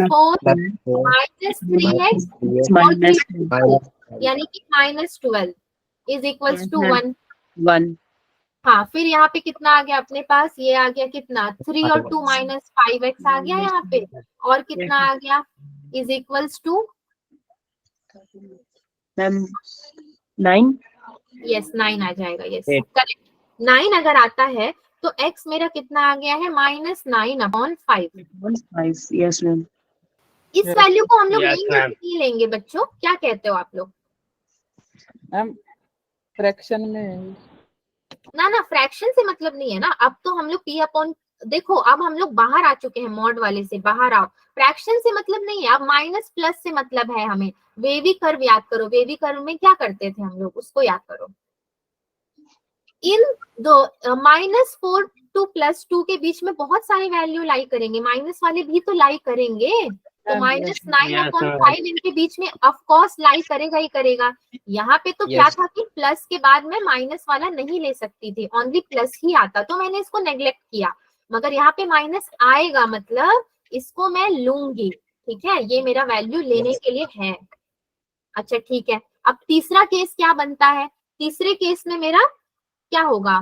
4 -3x और 3 यानी कि -12 इज इक्वल्स टू 1।
1
हाँ, फिर यहाँ पे कितना आ गया अपने पास? ये आ गया कितना 3 और 2 -5x आ गया यहाँ पे, और कितना आ गया is equals to
ma'am 9
yes 9 आ जाएगा। यस करेक्ट, 9 अगर आता है तो x मेरा कितना आ गया है -9/5।
5 यस मैम।
इस वैल्यू को हम लोग
Yes,
लेंगे
ma'am.
कि नहीं लेंगे बच्चों, क्या कहते हो आप लोग?
मैम फ्रैक्शन में
ना फ्रैक्शन से मतलब नहीं है ना। अब तो हम लोग p/, देखो अब हम लोग बाहर आ चुके हैं, मॉड वाले से बाहर आओ। फ्रैक्शन से मतलब नहीं है, अब माइनस प्लस से मतलब है हमें। वेवी कर्व याद करो, वेवी कर्व में क्या करते थे हम लोग, उसको याद करो। इन दो -4 to +2 के बीच में बहुत सारे वैल्यू लाई करेंगे, माइनस वाले भी तो लाई करेंगे। तो -9/5 इनके बीच में ऑफ कोर्स लाई करेगा ही करेगा। यहाँ पे तो क्या
Yes.
था कि प्लस के बाद में माइनस वाला नहीं ले सकती थी, ओनली प्लस ही आता, तो मैंने इसको नेग्लेक्ट किया। मगर यहाँ पे माइनस आएगा मतलब इसको मैं लूंगी, ठीक है, ये मेरा वैल्यू लेने के लिए है। अच्छा ठीक है, अब तीसरा केस क्या बनता है? तीसरे केस में मेरा क्या होगा?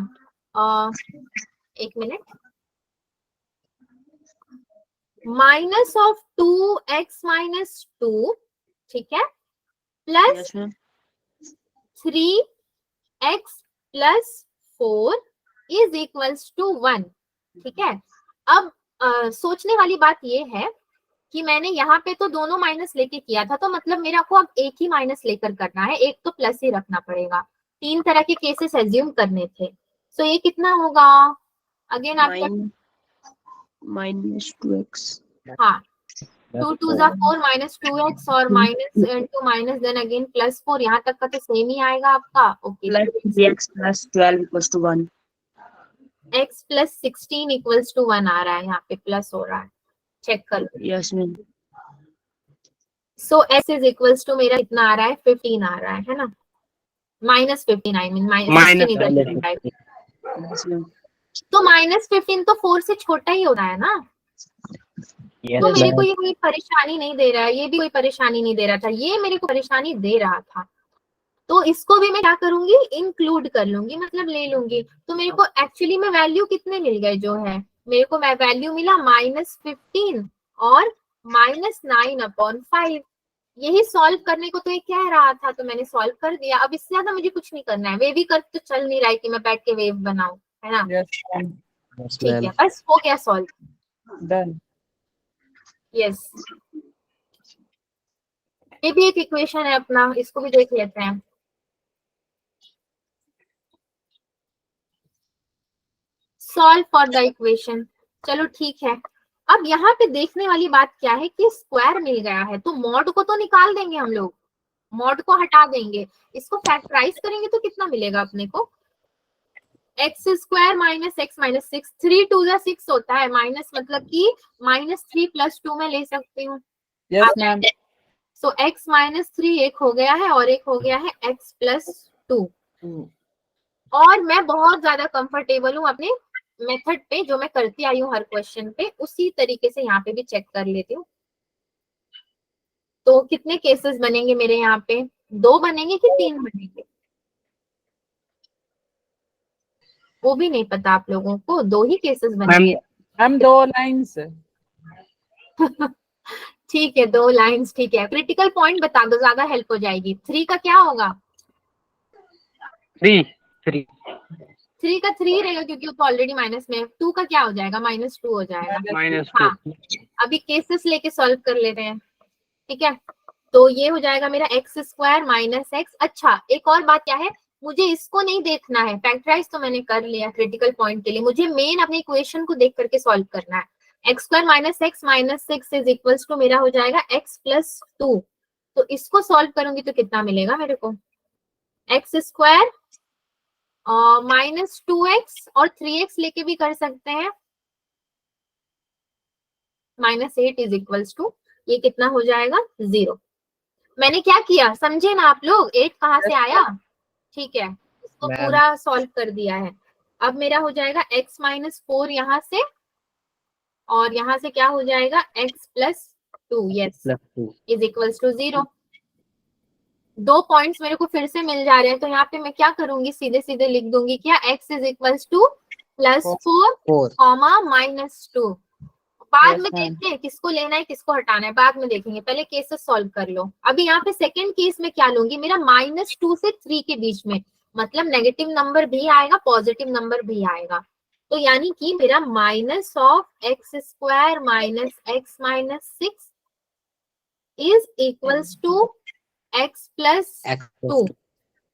एक मिनट, -2x - 2, ठीक है, plus
yes ma'am.
3x + 4 is equals to 1, ठीक है। अब सोचने वाली बात ये है कि मैंने यहाँ पे तो दोनों माइनस लेके किया था, तो मतलब मेरा को अब एक ही माइनस लेकर करना है, एक तो प्लस ही रखना पड़ेगा। 3 तरह के केसेस एज्यूम करने थे। सो ये कितना होगा अगेन आपका?
-2x
हाँ, 2 2 * 4 -2x और -2 देन अगेन +4, यहाँ तक का तो सेम ही आएगा आपका। ओके,
+3x + 12 = 1
x + 16 = 1 आ रहा है, यहाँ पे प्लस हो रहा है, चेक कर लो।
Yes ma'am.
So x is equals to मेरा कितना आ रहा है? 15 आ रहा है ना, -15 आई मीन -16 इधर।
Yes ma'am.
तो -15 तो 4 से छोटा ही होता है ना, तो मेरे को ये कोई परेशानी नहीं दे रहा है, ये भी कोई परेशानी नहीं दे रहा था, ये मेरे को परेशानी दे रहा था। तो इसको भी मैं क्या करूंगी? इंक्लूड कर लूंगी, मतलब ले लूंगी। तो मेरे को एक्चुअली में वैल्यू कितने मिल गए जो है? मेरे को वैल्यू मिला -15 और -9/5। यही सॉल्व करने को तो ये कह रहा था, तो मैंने सॉल्व कर दिया। अब इससे ज्यादा मुझे कुछ नहीं करना है। वेवी कर्व तो चल नहीं रहा है कि मैं बैठ के वेव बनाऊं, है ना?
यस मैम
Yes,
ठीक
ma'am.
है, बस हो गया सॉल्व।
डन।
यस, ये भी एक इक्वेशन है अपना, इसको भी देख लेते हैं। सॉल्व फॉर द इक्वेशन, चलो ठीक है। अब यहाँ पे देखने वाली बात क्या है कि स्क्वायर मिल गया है, तो मॉड को तो निकाल देंगे हम लोग, मॉड को हटा देंगे, इसको फैक्टराइज करेंगे तो कितना मिलेगा अपने को? x² - x - 6, 3 2 = 6 होता है, माइनस मतलब कि -3 + 2 में ले सकती हूँ।
Yes ma'am.
सो x - 3 एक हो गया है और एक हो गया है x + 2। और मैं बहुत ज्यादा कंफर्टेबल हूँ अपने मेथड पे, जो मैं करती आई हूँ हर क्वेश्चन पे, उसी तरीके से यहाँ पे भी चेक कर लेती हूँ। तो कितने केसेस बनेंगे मेरे यहाँ पे? 2 बनेंगे कि 3 बनेंगे वो भी नहीं पता आप लोगों को, 2 ही केसेस बनेंगे।
Ma'am 2 lines.
ठीक है, 2 लाइंस, ठीक है। क्रिटिकल पॉइंट बता दो, ज्यादा हेल्प हो जाएगी। 3 का क्या होगा?
3
3 का 3 रहेगा क्योंकि वो तो ऑलरेडी माइनस में है। 2 का क्या हो जाएगा? -2 हो जाएगा।
-2
हाँ, अभी केसेस लेके सॉल्व कर लेते हैं, ठीक है। तो ये हो जाएगा मेरा x² - x। अच्छा, एक और बात क्या है, मुझे इसको नहीं देखना है, फैक्टराइज तो मैंने कर लिया क्रिटिकल पॉइंट के लिए, मुझे मेन अपने इक्वेशन को देख करके सॉल्व करना है। X square minus x minus 6 is equals to मेरा हो जाएगा एक्स प्लस 2। तो इसको सॉल्व करूंगी तो कितना मिलेगा मेरे को, एक्स स्क्वायर माइनस 2x और 3x लेके भी कर सकते हैं, -8 इज इक्वल्स टू, ये कितना हो जाएगा 0। मैंने क्या किया समझे ना आप लोग, 8 कहाँ से आया, ठीक है, इसको
मैम।
पूरा सॉल्व कर दिया है। अब मेरा हो जाएगा x माइनस 4 यहाँ से, और यहाँ से क्या हो जाएगा x plus 2, yes, is equals to 0। 2 points मेरे को फिर से मिल जा रहे हैं, तो यहाँ पे मैं क्या करूंगी, सीधे सीधे लिख दूंगी क्या, x is equals to +4
4
comma -2। बाद
Yes,
में
ma'am.
देखते हैं किसको लेना है किसको हटाना है, बाद में देखेंगे, पहले केसेस सॉल्व कर लो। अभी यहाँ पे सेकंड केस में क्या लूंगी, मेरा -2 से 3 के बीच में, मतलब नेगेटिव नंबर भी आएगा पॉजिटिव नंबर भी आएगा, तो यानी कि मेरा minus of x square minus x minus 6 is equals to x plus
x
2।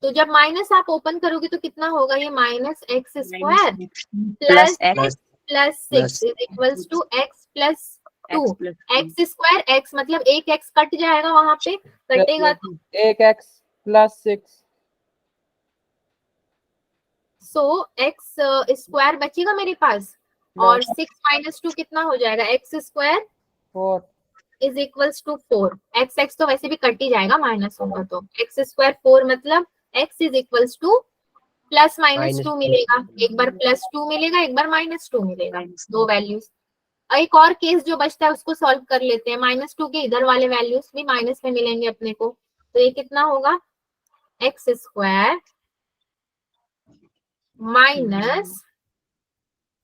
तो जब माइनस आप ओपन करोगे तो कितना होगा, ये minus x square
plus
plus
x
plus 6 is equals to x plus 2। X square x मतलब एक एक्स कट जाएगा, वहां पे कटेगा तो
एक x प्लस 6
सो एक्स स्क्वायर बचेगा मेरे पास, और 6 माइनस 2 कितना हो जाएगा, x square
4
is equals to 4। X x तो वैसे भी कट ही जाएगा, माइनस होगा तो एक्स स्क्वायर 4 मतलब x is equals two plus minus 2 मिलेगा, एक बार +2 मिलेगा एक बार -2 मिलेगा, दो वैल्यूज। एक और केस जो बचता है उसको सॉल्व कर लेते हैं, -2 के इधर वाले वैल्यूज भी माइनस में मिलेंगे अपने को, तो ये कितना होगा, x square minus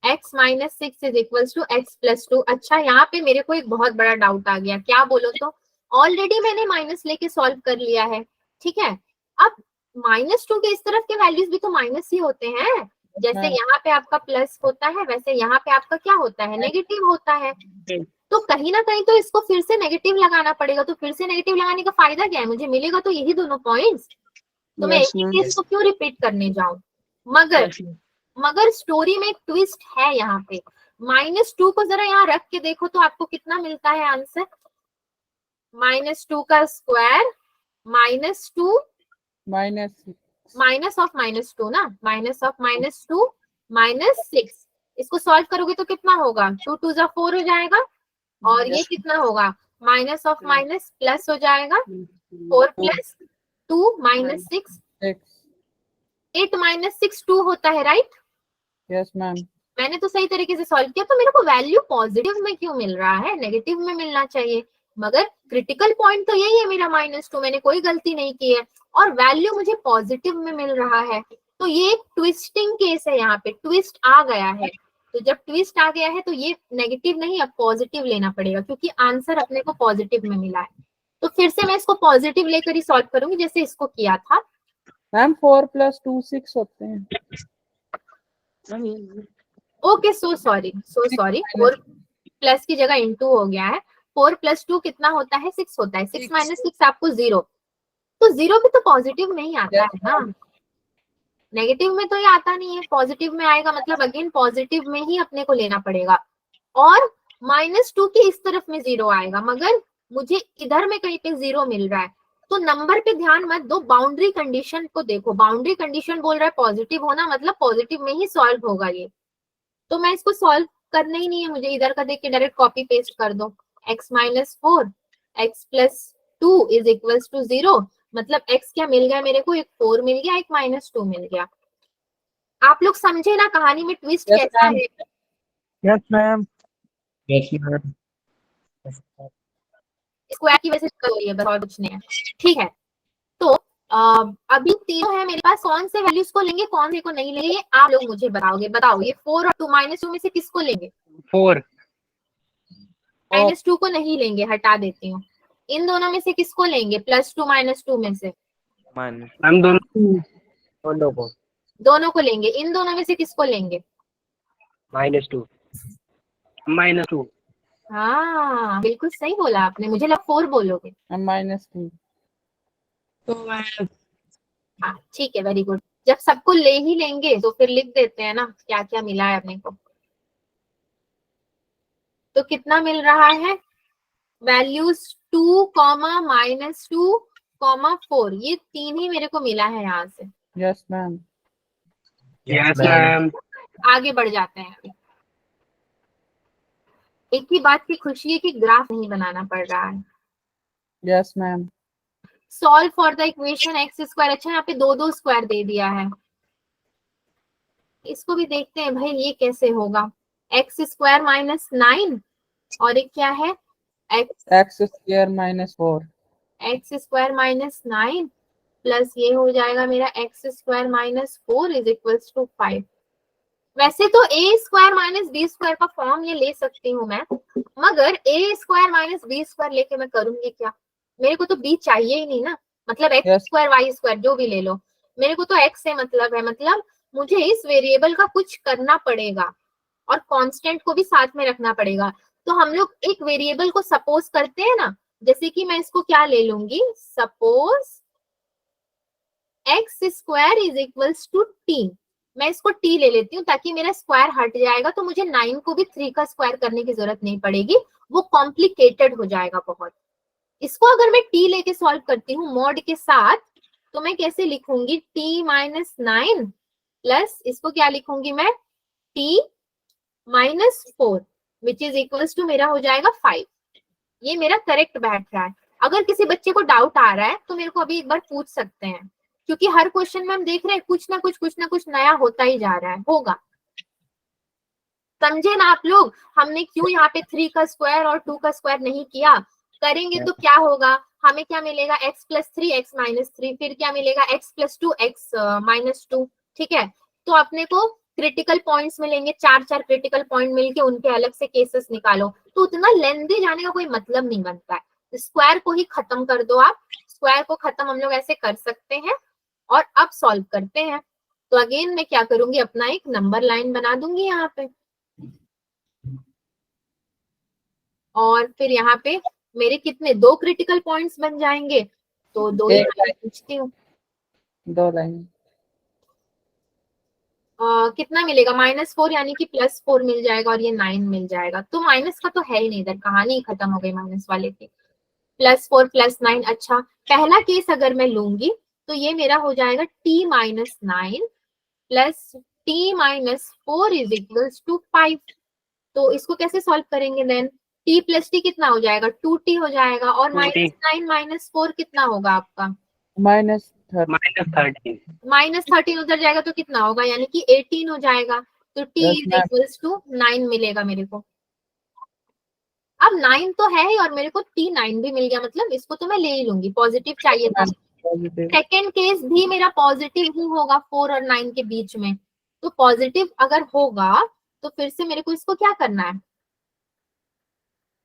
x minus 6 is equals to x plus 2। अच्छा यहाँ पे मेरे को एक बहुत बड़ा डाउट आ गया, क्या बोलो तो, ऑलरेडी मैंने माइनस लेके सॉल्व कर लिया है, ठीक है, अब -2 के इस तरफ के वैल्यूज भी तो माइनस ही होते हैं, जैसे यहाँ पे आपका प्लस होता है वैसे यहाँ पे आपका क्या होता है, नेगेटिव होता है, तो कहीं ना कहीं तो इसको फिर से नेगेटिव लगाना पड़ेगा, तो फिर से नेगेटिव लगाने का फायदा क्या है, मुझे मिलेगा तो यही दोनों पॉइंट्स, तो मैं एक ही केस को क्यों रिपीट करने जाऊं। मगर स्टोरी में एक ट्विस्ट है यहाँ पे, -2 को जरा यहाँ रख के देखो तो आपको कितना मिलता है आंसर, -2 का स्क्वायर -2 माइनस ऑफ -2 ना, माइनस ऑफ -2 -6, इसको सॉल्व करोगे तो कितना होगा, 2 2 जा 4 हो जाएगा, और ये कितना होगा, माइनस ऑफ माइनस प्लस हो जाएगा, 4 प्लस 2 -6, 8 -6 2 होता है, राइट।
Yes ma'am.
मैंने तो सही तरीके से सॉल्व किया, तो मेरे को वैल्यू पॉजिटिव में क्यों मिल रहा है, नेगेटिव में मिलना चाहिए, मगर क्रिटिकल पॉइंट तो यही है मेरा -2, मैंने कोई गलती नहीं की है, और वैल्यू मुझे पॉजिटिव में मिल रहा है, तो ये एक ट्विस्टिंग केस है, यहाँ पे ट्विस्ट आ गया है, तो जब ट्विस्ट आ गया है तो ये नेगेटिव नहीं अब पॉजिटिव लेना पड़ेगा, क्योंकि आंसर अपने को पॉजिटिव में मिला है, तो फिर से मैं इसको पॉजिटिव लेकर ही सॉल्व करूंगी जैसे इसको किया था।
मैम 4 + 2 6 होते हैं।
ओके सो सॉरी 4 प्लस की जगह इनटू हो गया है, 4 + 2 कितना होता है, 6 होता है, 6 - 6 आपको 0, तो 0 भी तो पॉजिटिव में ही आता है ना, नेगेटिव में तो ये आता नहीं है, पॉजिटिव में आएगा, मतलब अगेन पॉजिटिव में ही अपने को लेना पड़ेगा, और -2 के इस तरफ में 0 आएगा, मगर मुझे इधर में कहीं पे 0 मिल रहा है, तो नंबर पे ध्यान मत दो, बाउंड्री कंडीशन को देखो, बाउंड्री कंडीशन बोल रहा है पॉजिटिव होना, मतलब पॉजिटिव में ही सॉल्व होगा ये, तो मैं इसको सॉल्व करना ही नहीं है मुझे, इधर का देख के डायरेक्ट कॉपी पेस्ट कर दो, x - 4 x + 2 is equals to 0, मतलब x क्या मिल गया मेरे को, एक 4 मिल गया, एक -2 मिल गया। आप लोग समझे ना कहानी में ट्विस्ट
Yes,
कैसा
ma'am.
है,
Yes, ma'am.
स्क्वायर की वजह से हो रही है, बस और कुछ नहीं है, ठीक है। तो अभी तीनों है मेरे पास, कौन से वैल्यूज को लेंगे कौन से को नहीं लेंगे, आप लोग मुझे बताओगे, बताओ ये 4 और 2 -2 में से किसको लेंगे,
4
-2 को नहीं लेंगे, हटा देती हूँ, इन दोनों में से किसको लेंगे, +2 -2 में से,
हम
दोनों को लेंगे, इन दोनों में से किसको लेंगे,
-2
हाँ बिल्कुल सही बोला आपने, मुझे लगा 4 बोलोगे,
मैम -2
हाँ ठीक है, वेरी गुड। जब सबको ले ही लेंगे तो फिर लिख देते हैं ना क्या क्या मिला है अपने को। तो कितना मिल रहा है, वैल्यूज 2, -2, -4, ये तीन ही मेरे को मिला है यहाँ से।
Yes, ma'am.
Yes, ma'am.
आगे बढ़ जाते हैं अभी। एक ही बात की खुशी है कि ग्राफ नहीं बनाना पड़ रहा है।
Yes, ma'am.
Solve for the equation x square, अच्छा यहाँ पे दो स्क्वायर दे दिया है, इसको भी देखते हैं भाई ये कैसे होगा। एक्स स्क्वायर -9 और एक क्या है
X square minus 4.
X square -9 plus ये हो जाएगा मेरा x square -4 is equals to 5। वैसे तो a square minus b square का फॉर्म ये ले सकती हूँ मैं, मगर a square minus b square लेके मैं करूंगी क्या, मेरे को तो बी चाहिए ही नहीं ना, मतलब एक्स स्क्वायर वाई स्क्वायर जो भी ले लो, मेरे को तो एक्स से मतलब है, मतलब मुझे इस वेरिएबल का कुछ करना पड़ेगा और कांस्टेंट को भी साथ में रखना पड़ेगा। तो हम लोग एक वेरिएबल को सपोज करते हैं ना, जैसे कि मैं इसको क्या ले लूंगी, suppose x square is equals to t, मैं इसको टी ले लेती हूँ ताकि मेरा स्क्वायर हट जाएगा, तो मुझे 9 को भी 3 का स्क्वायर करने की जरूरत नहीं पड़ेगी, वो कॉम्प्लिकेटेड हो जाएगा बहुत। इसको अगर मैं टी लेके सॉल्व करती हूँ मॉड के साथ, तो मैं कैसे लिखूंगी, t -9 प्लस इसको क्या लिखूंगी मैं, t -4 which is equals to मेरा हो जाएगा 5। ये मेरा करेक्ट बैठ रहा है। अगर किसी बच्चे को डाउट आ रहा है तो मेरे को अभी एक बार पूछ सकते हैं, क्योंकि हर क्वेश्चन में हम देख रहे हैं कुछ ना कुछ नया होता ही जा रहा है, होगा, समझे ना आप लोग। हमने क्यों यहाँ पे 3 का स्क्वायर और 2 का स्क्वायर नहीं किया, करेंगे तो क्या होगा, हमें क्या मिलेगा, x + 3 x - 3, फिर क्या मिलेगा, x + 2 x - 2। ठीक है, तो अपने को क्रिटिकल पॉइंट्स मिलेंगे, 4 क्रिटिकल पॉइंट मिलके उनके अलग से केसेस निकालो, तो उतना लेंदी जाने का कोई मतलब नहीं बनता है। स्क्वायर को ही खत्म कर दो आप, स्क्वायर को खत्म हम लोग ऐसे कर सकते हैं। और अब सॉल्व करते हैं, तो अगेन मैं क्या करूंगी, अपना एक नंबर लाइन बना दूंगी यहाँ पे, और फिर यहाँ पे मेरे कितने 2 क्रिटिकल पॉइंट्स बन जाएंगे, तो 2 ही पूछती हूँ।
2 लाइन।
कितना मिलेगा, -4 यानी कि +4 मिल जाएगा और ये 9 मिल जाएगा, तो माइनस का तो है ही नहीं, इधर कहानी खत्म हो गई माइनस वाले की। +4 + 9, अच्छा पहला केस अगर मैं लूंगी तो ये मेरा हो जाएगा t -9 plus t -4 is equals to 5। तो इसको कैसे सॉल्व करेंगे देन, t + t कितना हो जाएगा, 2t हो जाएगा, और
2t.
-9 - 4 कितना होगा आपका,
-13.
-13 उधर जाएगा तो कितना होगा, यानी कि 18 हो जाएगा, तो t
Yes,
is
ma'am.
Equals to 9 मिलेगा मेरे को। अब 9 तो है ही और मेरे को t9 भी मिल गया, मतलब इसको तो मैं ले ही लूंगी, पॉजिटिव चाहिए था।
Positive.
सेकेंड केस भी मेरा पॉजिटिव ही होगा 4 और 9 के बीच में, तो पॉजिटिव अगर होगा तो फिर से मेरे को इसको क्या करना है,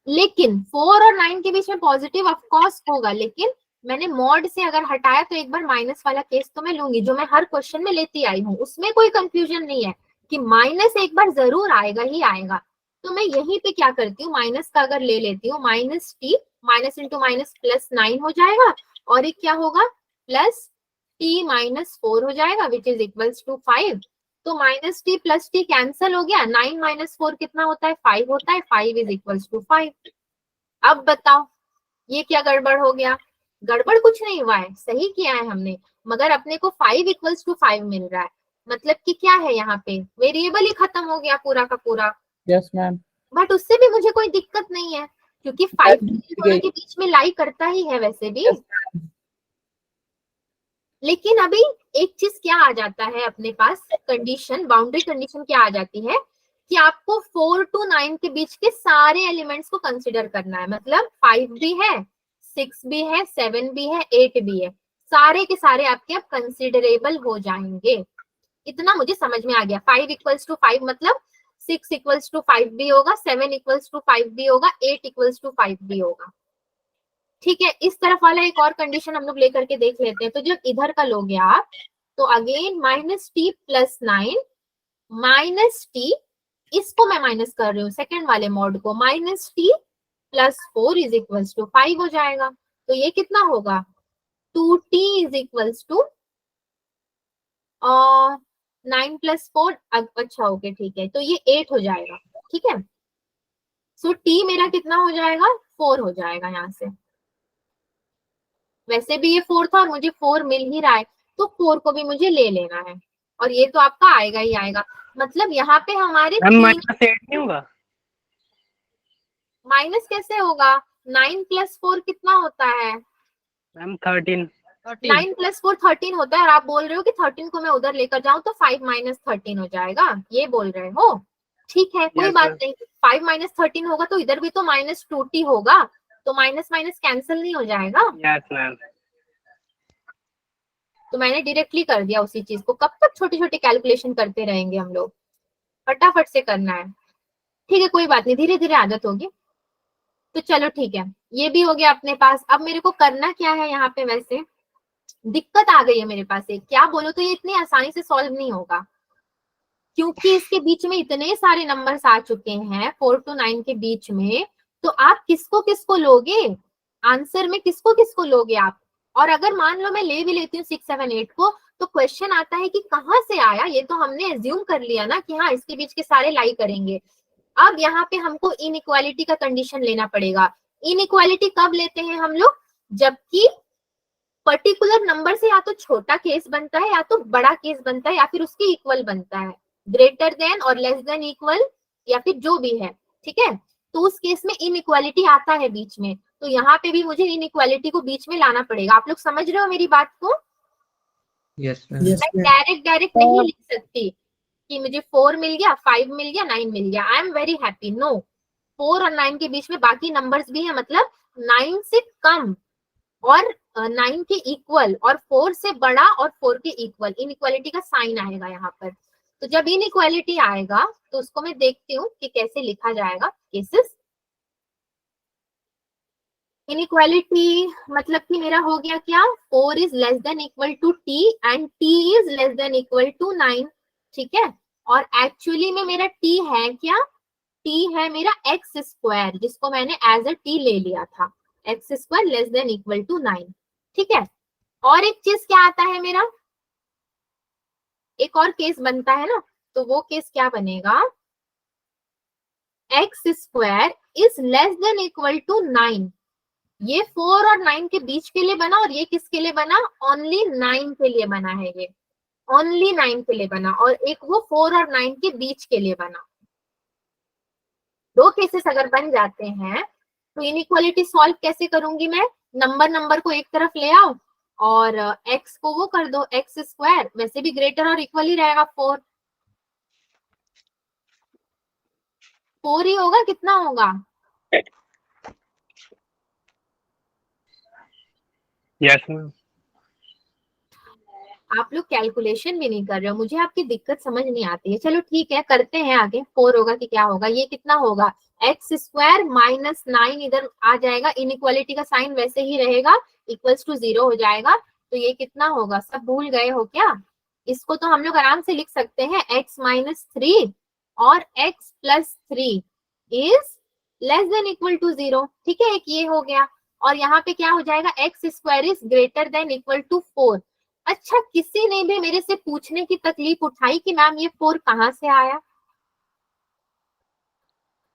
लेकिन 4 और 9 के बीच में पॉजिटिव ऑफ कोर्स होगा, लेकिन मैंने मॉड से अगर हटाया तो एक बार माइनस वाला केस तो मैं लूंगी, जो मैं हर क्वेश्चन में लेती आई हूँ, उसमें कोई कंफ्यूजन नहीं है कि माइनस एक बार जरूर आएगा ही आएगा। तो मैं यहीं पे क्या करती हूँ, माइनस का अगर ले लेती हूँ, -t, माइनस इंटू माइनस +9 हो जाएगा, और एक क्या होगा, प्लस t -4 हो जाएगा विच इज इक्वल्स टू 5। तो -t + t कैंसल हो गया, 9 - 4 कितना होता है, 5 होता है, 5 इज इक्वल्स टू 5। अब बताओ ये क्या गड़बड़ हो गया, गड़बड़ कुछ नहीं हुआ है, सही किया है हमने, मगर अपने को 5 इक्वल्स टू 5 मिल रहा है, मतलब कि क्या है, यहाँ पे वेरिएबल ही खत्म हो गया पूरा का पूरा।
Yes, ma'am.
बट उससे भी मुझे कोई दिक्कत नहीं है, क्योंकि 5 दोनों के बीच में लाई करता ही है वैसे भी। लेकिन अभी एक चीज क्या आ जाता है अपने पास, कंडीशन, बाउंड्री कंडीशन क्या आ जाती है कि आपको 4 to 9 के बीच के सारे एलिमेंट्स को कंसिडर करना है, मतलब 5 भी है, 6 भी है, 7 भी है, 8 भी है, सारे के सारे आपके अब कंसिडरेबल हो जाएंगे। इतना मुझे समझ में आ गया, 5 इक्वल्स टू 5 मतलब 6 इक्वल्स टू 5 भी होगा, 7 इक्वल्स टू 5 भी होगा, 8 इक्वल्स टू 5 भी होगा। ठीक है, इस तरफ वाला एक और कंडीशन हम लोग लेकर के देख लेते हैं। तो जब इधर का लोगे आप, तो अगेन -t + 9 -t, इसको मैं माइनस कर रही हूँ सेकेंड वाले मॉड को, -t + 4 इज इक्वल्स टू 5 हो जाएगा। तो ये कितना होगा, 2t इज इक्वल्स टू और 9+4, अच्छा ओके ठीक है, तो ये 8 हो जाएगा, ठीक है। सो टी मेरा कितना हो जाएगा, 4 हो जाएगा यहाँ से। वैसे भी ये 4 था और मुझे 4 मिल ही रहा है, तो 4 को भी मुझे ले लेना है, और ये तो आपका आएगा ही आएगा। मतलब यहाँ पे हमारे
मैम
तीन,
-8 नहीं होगा?
माइनस कैसे होगा, 9+4 कितना होता है,
मैम 13।
9+4 13 होता है, और आप बोल रहे हो कि 13 को मैं उधर लेकर जाऊं तो 5 - 13 हो जाएगा, ये बोल रहे हो, ठीक है कोई
Yes,
बात
ma'am.
नहीं। 5 - 13 होगा तो इधर भी तो -2t होगा, तो माइनस माइनस कैंसिल नहीं हो जाएगा।
Yes ma'am.
तो मैंने डायरेक्टली कर दिया उसी चीज को, कब तक छोटी छोटी कैलकुलेशन करते रहेंगे हम लोग, फटाफट से करना है, ठीक है कोई बात नहीं, धीरे धीरे आदत होगी। तो चलो ठीक है, ये भी हो गया अपने पास। अब मेरे को करना क्या है यहाँ पे, वैसे दिक्कत आ गई है मेरे पास एक, क्या बोलो तो ये इतनी आसानी से सॉल्व नहीं होगा, क्योंकि इसके बीच में इतने सारे नंबर्स आ चुके हैं 4 to 9 के बीच में, तो आप किसको किसको लोगे आंसर में, किसको किसको लोगे आप। और अगर मान लो मैं ले भी लेती हूँ 6, 7, 8 को, तो क्वेश्चन आता है कि कहाँ से आया, ये तो हमने एज्यूम कर लिया ना कि हाँ इसके बीच के सारे लाई करेंगे। अब यहाँ पे हमको इनइक्वालिटी का कंडीशन लेना पड़ेगा। इनइक्वालिटी कब लेते हैं हम लोग, जबकि पर्टिकुलर नंबर से या तो छोटा केस बनता है या तो बड़ा केस बनता है या फिर उसके इक्वल बनता है, ग्रेटर देन और लेस देन इक्वल या फिर जो भी है, ठीक है। तो उस केस में इनइक्वालिटी आता है बीच में, तो यहाँ पे भी मुझे इनइक्वालिटी को बीच में लाना पड़ेगा। आप लोग समझ रहे हो मेरी बात को?
Yes, ma'am.
मैं डायरेक्ट नहीं लिख सकती कि मुझे 4 मिल गया, 5 मिल गया, 9 मिल गया, I am very happy, no. 4 और 9 के बीच में बाकी नंबर्स भी है, मतलब 9 से कम और 9 के इक्वल और 4 से बड़ा और 4 के इक्वल, इनइक्वालिटी का साइन आएगा यहाँ पर। तो जब इनइक्वालिटी आएगा तो उसको मैं देखती हूँ कि कैसे लिखा जाएगा केसेस। इनइक्वालिटी मतलब कि मेरा हो गया क्या, 4 is less than equal to t and t is less than equal to 9, ठीक है। और एक्चुअली में मेरा t है क्या, t है मेरा x², जिसको मैंने एज अ t ले लिया था, x² less than equal to 9, ठीक है। और एक चीज क्या आता है मेरा, एक और केस बनता है ना, तो वो केस क्या बनेगा, x² is less than equal to 9। ये 4 और 9 के बीच के लिए बना, और ये किसके लिए बना, ओनली 9 के लिए बना है, ये ओनली 9 के लिए बना, और एक वो 4 और 9 के बीच के लिए बना। दो केसेस अगर बन जाते हैं तो इनइक्वालिटी सॉल्व कैसे करूंगी मैं, नंबर को एक तरफ ले आओ और x को वो कर दो, x², वैसे भी ग्रेटर और इक्वल ही रहेगा, 4 ही होगा, कितना होगा,
यस मैम।
आप लोग कैलकुलेशन भी नहीं कर रहे हो, मुझे आपकी दिक्कत समझ नहीं आती है। चलो ठीक है करते हैं आगे, 4 होगा कि क्या होगा, ये कितना होगा, x² माइनस 9 इधर आ जाएगा, इनइक्वालिटी का साइन वैसे ही रहेगा, इक्वल्स टू 0 हो जाएगा। तो ये कितना होगा, सब भूल गए हो क्या, इसको तो हम लोग आराम से लिख सकते हैं, x - 3 और x + 3 is less than equal to 0, ठीक है, एक ये हो गया। और यहाँ पे क्या हो जाएगा, x² is greater than equal to 4। अच्छा, किसी ने भी मेरे से पूछने की तकलीफ उठाई कि मैम ये 4 कहाँ से आया,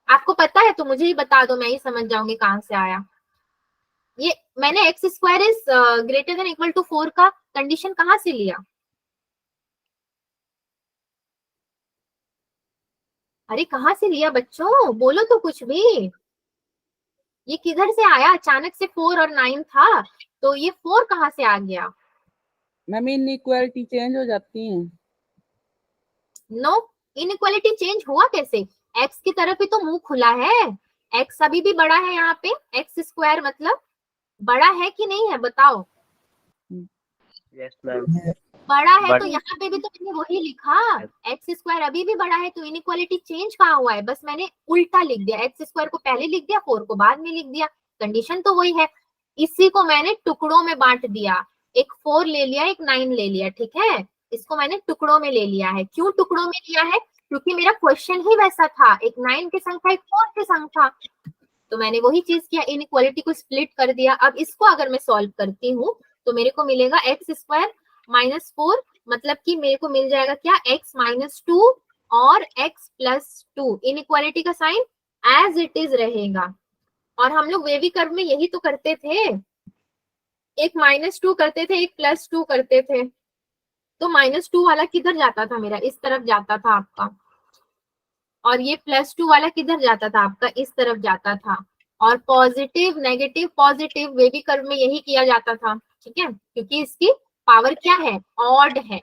आपको पता है तो मुझे ही बता दो, मैं ही समझ जाऊंगी कहाँ से आया। ये मैंने x² is greater than equal to 4 का कंडीशन कहाँ से लिया, अरे कहाँ से लिया बच्चों, बोलो तो कुछ भी, ये किधर से आया, अचानक से 4 और 9 था, तो ये 4 कहाँ से आ गया।
मैम इनइक्वालिटी चेंज हो जाती है।
नो, इनइक्वालिटी चेंज हुआ कैसे, x की तरफ ही तो मुंह खुला है, x अभी भी बड़ा है, यहाँ पे x² मतलब बड़ा है कि नहीं है, बताओ।
Yes ma'am.
बड़ा है
But-
तो यहाँ पे भी तो मैंने वही लिखा, x² अभी भी बड़ा है, तो इनइक्वालिटी चेंज कहाँ हुआ है, बस मैंने उल्टा लिख दिया, x² को पहले लिख दिया, 4 को बाद में लिख दिया, कंडीशन तो वही है। इसी को मैंने टुकड़ों में बांट दिया, एक 4 ले लिया, एक 9 ले लिया, ठीक है, इसको मैंने टुकड़ों में ले लिया है। क्यों टुकड़ों में लिया है, क्योंकि मेरा क्वेश्चन ही वैसा था, एक 9 के संग था, एक 4 के संग था, तो मैंने वही चीज किया, इनइक्वालिटी को स्प्लिट कर दिया। अब इसको अगर मैं सॉल्व करती हूँ तो मेरे को मिलेगा x² - 4 मतलब कि मेरे को मिल जाएगा क्या, x -2 और x +2, इनइक्वालिटी का साइन एज इट इज रहेगा। और हम लोग वेवी कर्व में यही तो करते थे, एक -2 करते थे, एक +2 करते थे। तो -2 वाला किधर जाता था मेरा, इस तरफ जाता था आपका, और ये +2 वाला किधर जाता था आपका, इस तरफ जाता था। और positive negative positive wavy curve में यही किया जाता था, ठीक है, क्योंकि इसकी पावर क्या है, ऑड है।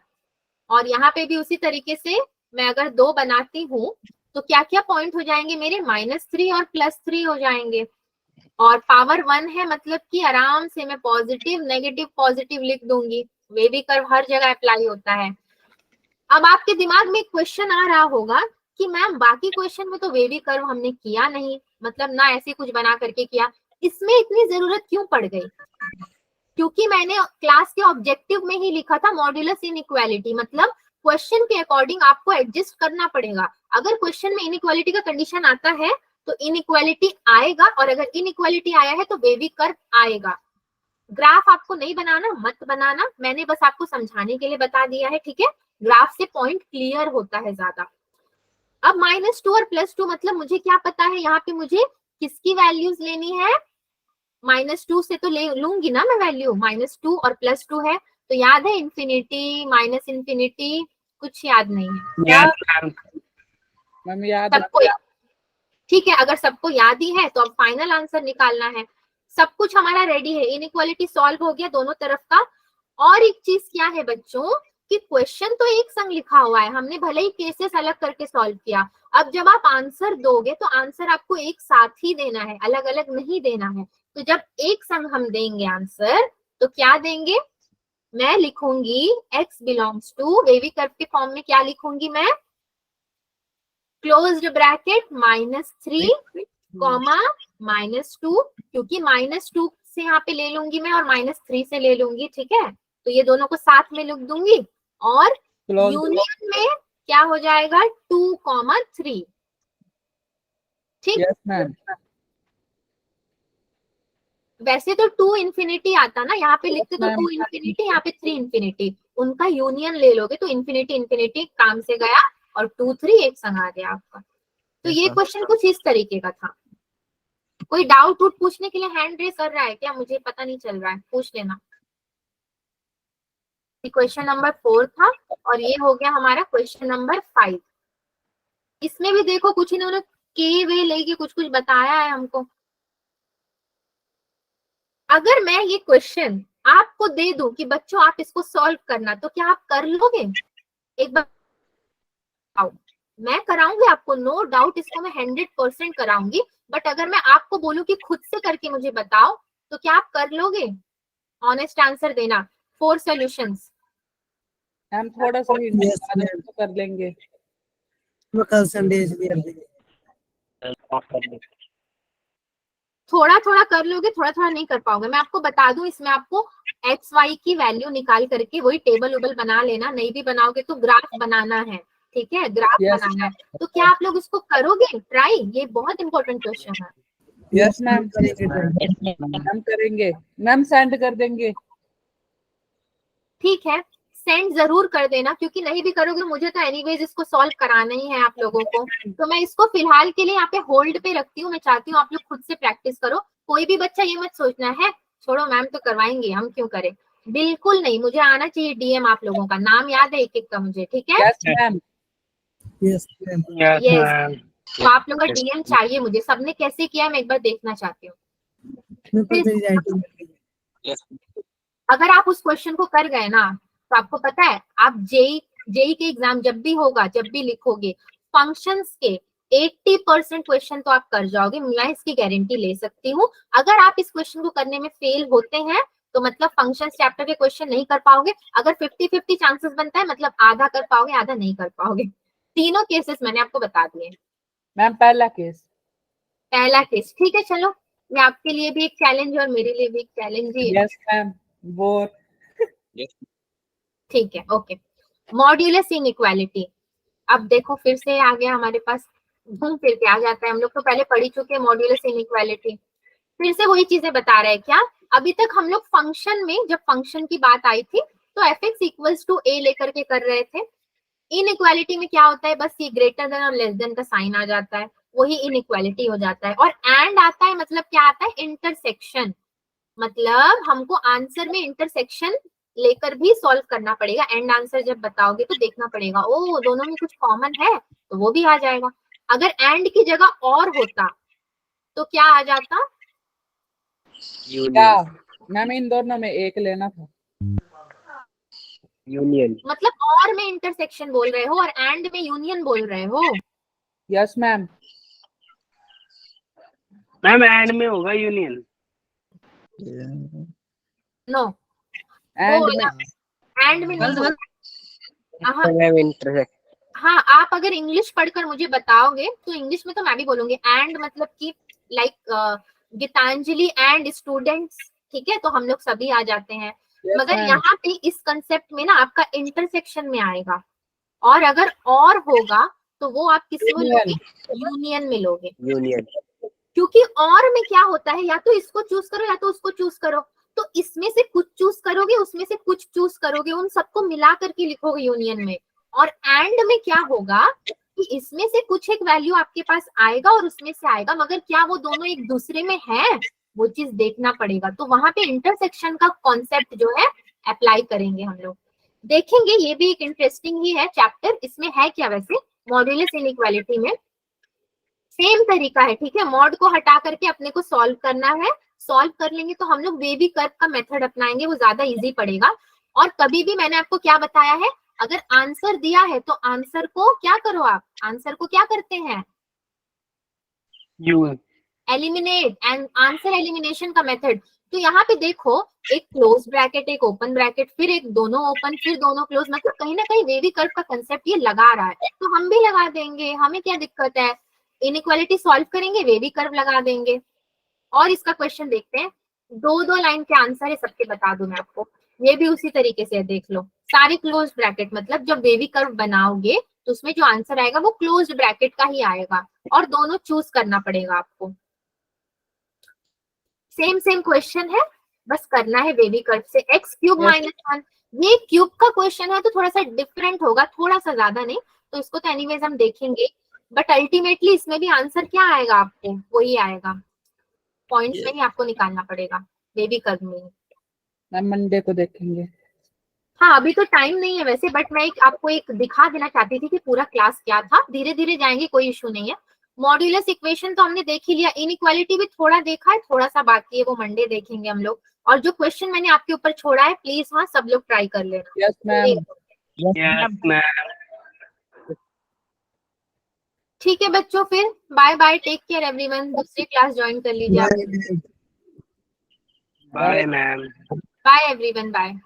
और यहाँ पे भी उसी तरीके से मैं अगर 2 बनाती हूँ तो क्या क्या पॉइंट हो जाएंगे मेरे, -3 और +3 हो जाएंगे। और पावर 1 है, मतलब कि आराम से मैं पॉजिटिव नेगेटिव पॉजिटिव लिख दूंगी। वेवी कर्व हर जगह अप्लाई होता है। अब आपके दिमाग में एक क्वेश्चन आ रहा होगा कि मैम बाकी क्वेश्चन में तो वेवी कर्व हमने किया नहीं, मतलब ना ऐसे कुछ बना करके किया, इसमें इतनी जरूरत क्यों पड़ गई? क्योंकि मैंने क्लास के ऑब्जेक्टिव में ही लिखा था मॉड्यूलस इनइक्वालिटी, मतलब क्वेश्चन के अकॉर्डिंग आपको एडजस्ट करना पड़ेगा। अगर क्वेश्चन में इनइक्वालिटी का कंडीशन आता है तो इनइक्वालिटी आएगा, और अगर इनइक्वालिटी आया है तो वेवी कर्व आएगा। ग्राफ आपको नहीं बनाना, मत बनाना, मैंने बस आपको समझाने के लिए बता दिया है, ठीक है। ग्राफ से पॉइंट क्लियर होता है ज्यादा। अब -2 और +2 मतलब मुझे क्या पता है, यहाँ पे मुझे किसकी वैल्यूज लेनी है, -2 से तो ले लूंगी ना मैं वैल्यू, -2 और +2 है तो याद है इन्फिनिटी माइनस इन्फिनिटी, कुछ याद नहीं है
Yes, ma'am.
मैम याद है।
सबको? ठीक है, अगर सबको याद ही है तो अब फाइनल आंसर निकालना है। सब कुछ हमारा रेडी है, इनइक्वालिटी सॉल्व हो गया दोनों तरफ का। और एक चीज क्या है बच्चों कि क्वेश्चन तो एक संग लिखा हुआ है, हमने भले ही केसेस अलग करके सॉल्व किया। अब जब आप आंसर दोगे तो आंसर आपको एक साथ ही देना है, अलग अलग नहीं देना है। तो जब एक संग हम देंगे आंसर तो क्या देंगे, मैं लिखूंगी x belongs to, wavy curve के फॉर्म में क्या लिखूंगी मैं, क्लोज्ड ब्रैकेट -3 कॉमा -2, क्योंकि -2 से यहाँ पे ले लूंगी मैं और -3 से ले लूंगी, ठीक है। तो ये दोनों को साथ में लिख दूंगी, और यूनियन में क्या हो जाएगा 2,3, ठीक।
Yes ma'am.
वैसे तो 2 इन्फिनिटी आता ना, यहाँ पे लिखते तो
ma'am.
2 इन्फिनिटी, यहाँ पे 3 इन्फिनिटी, उनका यूनियन ले लोगे तो इन्फिनिटी इन्फिनिटी काम से गया और 2 3 एक संग आ गया आपका। तो ये क्वेश्चन कुछ इस तरीके का था। कोई डाउट उट पूछने के लिए हैंड रेस कर रहा है क्या, मुझे पता नहीं चल रहा है, पूछ लेना। क्वेश्चन नंबर 4 था, और ये हो गया हमारा क्वेश्चन नंबर 5। इसमें भी देखो कुछ इन्होंने के वे लेके कुछ कुछ बताया है हमको। अगर मैं ये क्वेश्चन आपको दे दूं कि बच्चों आप इसको सॉल्व करना, तो क्या आप कर लोगे? एक बार मैं कराऊंगी आपको, नो डाउट, इसको मैं 100% कराऊंगी। बट अगर मैं आपको बोलूं कि खुद से करके मुझे बताओ, तो क्या आप कर लोगे? ऑनेस्ट आंसर देना। 4 सॉल्यूशंस।
हम थोड़ा सा ही तो कर लेंगे।
कल संडे इसलिए
थोड़ा थोड़ा कर लोगे, थोड़ा थोड़ा नहीं कर पाओगे। मैं आपको बता दूं, इसमें आपको एक्स वाई की वैल्यू निकाल करके वही टेबल उबल बना लेना, नहीं भी बनाओगे तो ग्राफ बनाना है, ठीक है, ग्राफ
Yes.
बनाना है। तो क्या आप लोग इसको करोगे ट्राई? ये बहुत इंपॉर्टेंट क्वेश्चन है।
यस मैम हम करेंगे मैम, सेंड कर देंगे।
ठीक है, सेंड जरूर कर देना, क्योंकि नहीं भी करोगे मुझे तो एनीवेज इसको सॉल्व कराना ही है आप लोगों को। तो मैं इसको फिलहाल के लिए यहाँ पे होल्ड पे रखती हूँ। मैं चाहती हूँ आप लोग खुद से प्रैक्टिस करो। कोई भी बच्चा ये मत सोचना है छोड़ो मैम तो करवाएंगे, हम क्यों करें, बिल्कुल नहीं। मुझे आना चाहिए डीएम आप लोगों का, नाम याद है एक एक का मुझे, ठीक है।
Yes ma'am.
Yes ma'am
Yes,
Yes.
ma'am.
तो आप लोगों का डीएम चाहिए मुझे, सबने कैसे किया मैं एक बार देखना चाहती हूँ।
मैं पर मेरी राइटिंग
अगर आप उस क्वेश्चन को कर गए ना, तो आपको पता है आप जेई के एग्जाम जब भी होगा, जब भी लिखोगे, फंक्शंस के 80% क्वेश्चन तो आप कर जाओगे, मैं इसकी गारंटी ले सकती हूँ। अगर आप इस क्वेश्चन को करने में फेल होते हैं तो मतलब फंक्शंस चैप्टर के क्वेश्चन नहीं कर पाओगे। अगर 50-50 चांसेस बनता है, मतलब आधा कर पाओगे आधा नहीं कर पाओगे। तीनों केसेस मैंने आपको बता दिए।
मैम पहला केस
ठीक है, चलो ये आपके लिए भी एक चैलेंज और मेरे लिए भी एक चैलेंज ही है।
यस मैम वो
ठीक है, ओके। मॉड्यूलस इनइक्वालिटी, अब देखो फिर से आ गया हमारे पास, घूम फिर के आ जाता है। हम लोग तो पहले पढ़ ही चुके हैं मॉड्यूलस इनइक्वालिटी, फिर से वही चीजें बता रहे हैं क्या? अभी तक हम लोग फंक्शन में, जब फंक्शन की बात आई थी तो fx इक्वल्स टू a लेकर के कर रहे थे। इनइक्वालिटी में क्या होता है, बस ये ग्रेटर देन और लेस देन का साइन आ जाता है, वही इनइक्वालिटी हो जाता है। और एंड आता है, मतलब क्या आता है, इंटरसेक्शन, मतलब हमको आंसर में इंटरसेक्शन लेकर भी सॉल्व करना पड़ेगा। एंड आंसर जब बताओगे तो देखना पड़ेगा ओ दोनों में कुछ कॉमन है तो वो भी आ जाएगा। अगर एंड की जगह और होता तो क्या आ जाता,
क्या मैम इन दोनों में एक लेना था।
यूनियन।
मतलब और में इंटरसेक्शन बोल रहे हो और एंड में यूनियन बोल रहे हो।
Yes ma'am.
मैम एंड में होगा यूनियन।
नो,
एंड में
एंड में नहीं होगा। हाँ
मैम इंटरसेक्ट।
हाँ, आप अगर इंग्लिश पढ़कर मुझे बताओगे तो इंग्लिश में तो मैं भी बोलूंगी एंड, मतलब कि लाइक गीतांजलि एंड स्टूडेंट्स, ठीक है, तो हम लोग सभी आ जाते हैं।
Yes,
मगर
ma'am.
यहाँ पे इस कंसेप्ट में ना आपका इंटरसेक्शन में आएगा, और अगर और होगा तो वो आप किस में लोगे, यूनियन में लोगे।
यूनियन।
क्योंकि और में क्या होता है, या तो इसको चूज करो या तो उसको चूज करो, तो इसमें से कुछ चूज करोगे, उसमें से कुछ चूज करोगे, उन सबको मिला करके लिखोगे यूनियन में। और एंड में क्या होगा कि इसमें से कुछ एक वैल्यू आपके पास आएगा और उसमें से आएगा, मगर क्या वो दोनों एक दूसरे में है, वो चीज देखना पड़ेगा। तो वहां पे इंटरसेक्शन का कॉन्सेप्ट जो है अप्लाई करेंगे हम लोग, देखेंगे। ये भी एक इंटरेस्टिंग ही है चैप्टर। इसमें है क्या वैसे, मॉड्यूलस इनइक्वालिटी में सेम तरीका है, ठीक है। मॉड को हटा करके अपने को सॉल्व करना है, सॉल्व कर लेंगे तो हम लोग वेवी कर्व का मेथड अपनाएंगे, वो ज्यादा इजी पड़ेगा। और कभी भी मैंने आपको क्या बताया है, अगर आंसर दिया है तो आंसर को क्या करो, आप आंसर को क्या करते हैं,
use.
Eliminate, and answer elimination का मेथड। तो यहाँ पे देखो, एक क्लोज ब्रैकेट, एक ओपन ब्रैकेट, फिर एक दोनों ओपन, फिर दोनों क्लोज, मतलब कहीं ना कहीं वेवी कर्व का कंसेप्ट ये लगा रहा है, तो हम भी लगा देंगे, हमें क्या दिक्कत है। इनइक्वालिटी सॉल्व करेंगे, वेवी कर्व लगा देंगे। और इसका क्वेश्चन देखते हैं, दो दो लाइन के आंसर है सबके, बता दूं मैं आपको। ये भी उसी तरीके से है, देख लो, सारे क्लोज ब्रैकेट, मतलब जब वेवी कर्व बनाओगे तो उसमें जो आंसर आएगा वो क्लोज ब्रैकेट का ही आएगा, और दोनों चूज करना पड़ेगा आपको। सेम सेम क्वेश्चन है, बस करना है वेवी कर्व से x क्यूब -1। ये क्यूब का क्वेश्चन है तो थोड़ा सा डिफरेंट होगा, थोड़ा सा, ज्यादा नहीं, तो इसको तो एनीवेज हम देखेंगे। बट अल्टीमेटली इसमें भी आंसर क्या आएगा, आपको वही आएगा, पॉइंट्स में ही आपको निकालना पड़ेगा वेवी कर्व में।
मैम मंडे को देखेंगे।
हाँ, अभी तो टाइम नहीं है वैसे, बट मैं आपको एक दिखा देना चाहती थी कि पूरा क्लास क्या था। धीरे धीरे जाएंगे, कोई इशू नहीं है। मॉड्यूलस इक्वेशन तो हमने देख ही लिया, इनइक्वालिटी भी थोड़ा देखा है, थोड़ा सा बाकी है, वो मंडे देखेंगे हम लोग। और जो क्वेश्चन मैंने आपके ऊपर छोड़ा है, प्लीज वहाँ सब लोग ट्राई कर लेना।
Yes ma'am.
Yes ma'am.
ठीक है बच्चों, फिर bye bye, take care everyone. दूसरी क्लास ज्वाइन कर लीजिए आप।
Bye ma'am.
Bye everyone, bye.